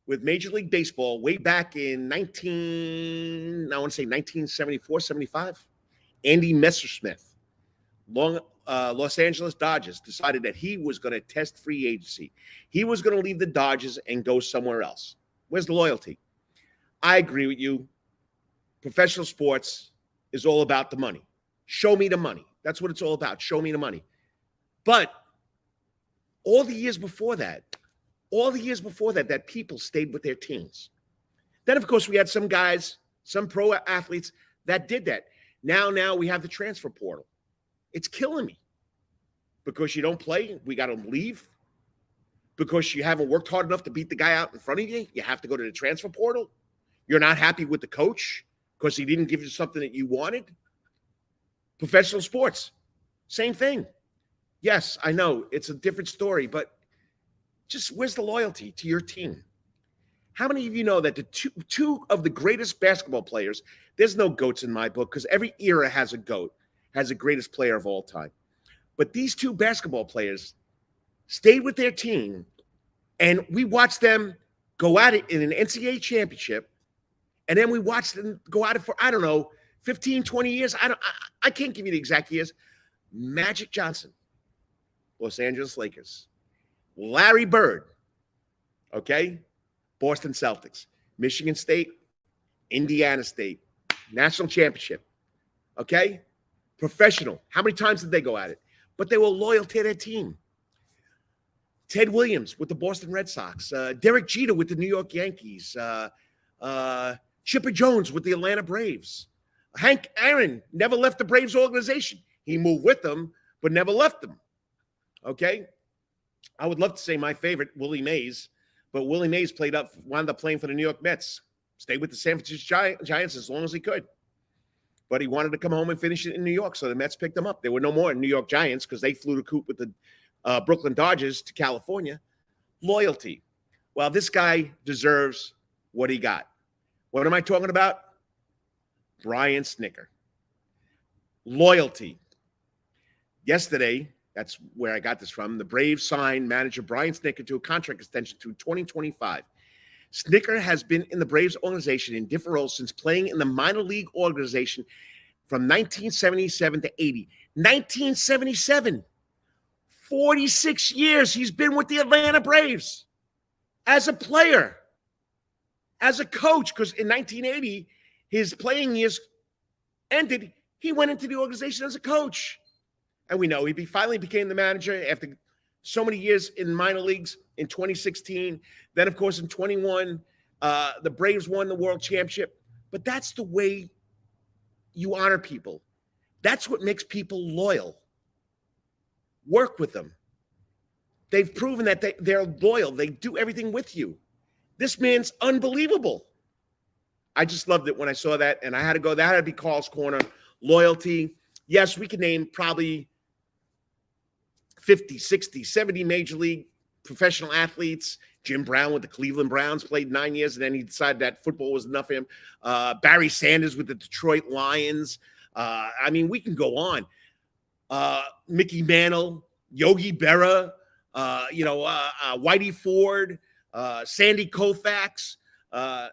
with Major League Baseball way back in 1974, 75. Andy Messersmith, Los Angeles Dodgers, decided that he was going to test free agency. He was going to leave the Dodgers and go somewhere else. Where's the loyalty? I agree with you. Professional sports is all about the money. Show me the money. That's what it's all about. Show me the money. But all the years before that, that people stayed with their teams. Then, of course, we had some guys, some pro athletes that did that. Now we have the transfer portal. It's killing me. Because you don't play, we got to leave. Because you haven't worked hard enough to beat the guy out in front of you, you have to go to the transfer portal. You're not happy with the coach because he didn't give you something that you wanted. Professional sports, same thing. Yes, I know it's a different story, but just where's the loyalty to your team? How many of you know that the two of the greatest basketball players, there's no GOATs in my book because every era has a GOAT, has the greatest player of all time. But these two basketball players stayed with their team, and we watched them go at it in an NCAA championship, and then we watched them go at it for, 15, 20 years. I can't give you the exact years. Magic Johnson, Los Angeles Lakers. Larry Bird, okay? Boston Celtics. Michigan State, Indiana State. National championship, okay? Professional. How many times did they go at it? But they were loyal to their team. Ted Williams with the Boston Red Sox. Derek Jeter with the New York Yankees. Chipper Jones with the Atlanta Braves. Hank Aaron never left the Braves organization. He moved with them, but never left them. Okay? I would love to say my favorite, Willie Mays, but Willie Mays wound up playing for the New York Mets. Stayed with the San Francisco Giants as long as he could. But he wanted to come home and finish it in New York, so the Mets picked him up. There were no more New York Giants because they flew the coop with the Brooklyn Dodgers to California. Loyalty. Well, this guy deserves what he got. What am I talking about? Brian Snitker. Loyalty. Yesterday, that's where I got this from, the Braves signed manager Brian Snitker to a contract extension through 2025. Snitker has been in the Braves organization in different roles since playing in the minor league organization from 1977 to 80. 1977. 46 years he's been with the Atlanta Braves as a player, as a coach, because in 1980, his playing years ended. He went into the organization as a coach. And we know he finally became the manager after so many years in minor leagues in 2016. Then, of course, in 21, the Braves won the World Championship. But that's the way you honor people. That's what makes people loyal. Work with them. They've proven that they're loyal. They do everything with you. This man's unbelievable. I just loved it when I saw that, and I had to go. That had to be Carl's Corner. Loyalty. Yes, we can name probably 50, 60, 70 major league professional athletes. Jim Brown with the Cleveland Browns played 9 years, and then he decided that football was enough for him. Barry Sanders with the Detroit Lions. We can go on. Mickey Mantle, Yogi Berra, Whitey Ford, Sandy Koufax,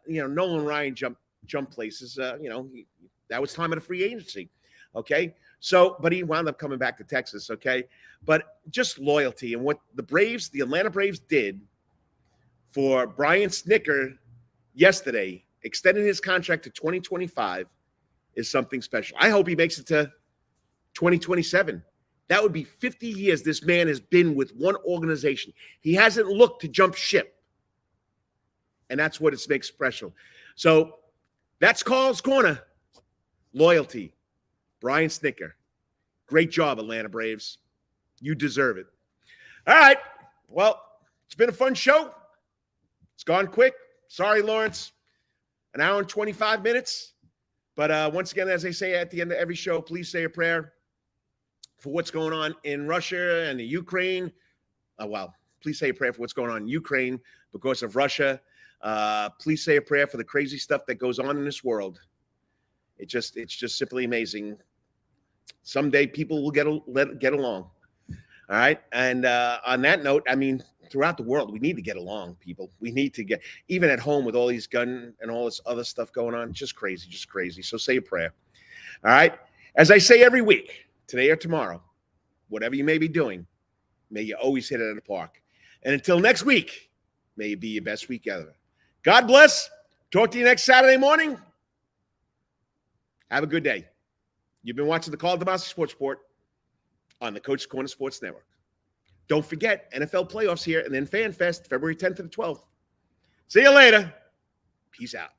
Nolan Ryan jump places. That was time of the free agency. Okay. So, but he wound up coming back to Texas. Okay. But just loyalty and what the Atlanta Braves did for Brian Snitker yesterday, extending his contract to 2025 is something special. I hope he makes it to 2027. That would be 50 years this man has been with one organization. He hasn't looked to jump ship. And that's what it makes special. So that's Carl's Corner. Loyalty. Brian Snitker. Great job, Atlanta Braves. You deserve it. All right. Well, it's been a fun show. It's gone quick. Sorry, Lawrence. An hour and 25 minutes. But once again, as I say at the end of every show, please say a prayer for what's going on in Russia and the Ukraine. Please say a prayer for what's going on in Ukraine because of Russia. Please say a prayer for the crazy stuff that goes on in this world. It's just simply amazing. Someday people will get along. All right. And on that note, throughout the world, we need to get along, people. We need to get, even at home with all these gun and all this other stuff going on, just crazy. So say a prayer. All right. As I say every week, today or tomorrow, whatever you may be doing, may you always hit it at the park. And until next week, may it be your best week ever. God bless. Talk to you next Saturday morning. Have a good day. You've been watching the Karl DeMasi Sports Report on the Coach's Corner Sports Network. Don't forget, NFL playoffs here and then Fan Fest, February 10th to the 12th. See you later. Peace out.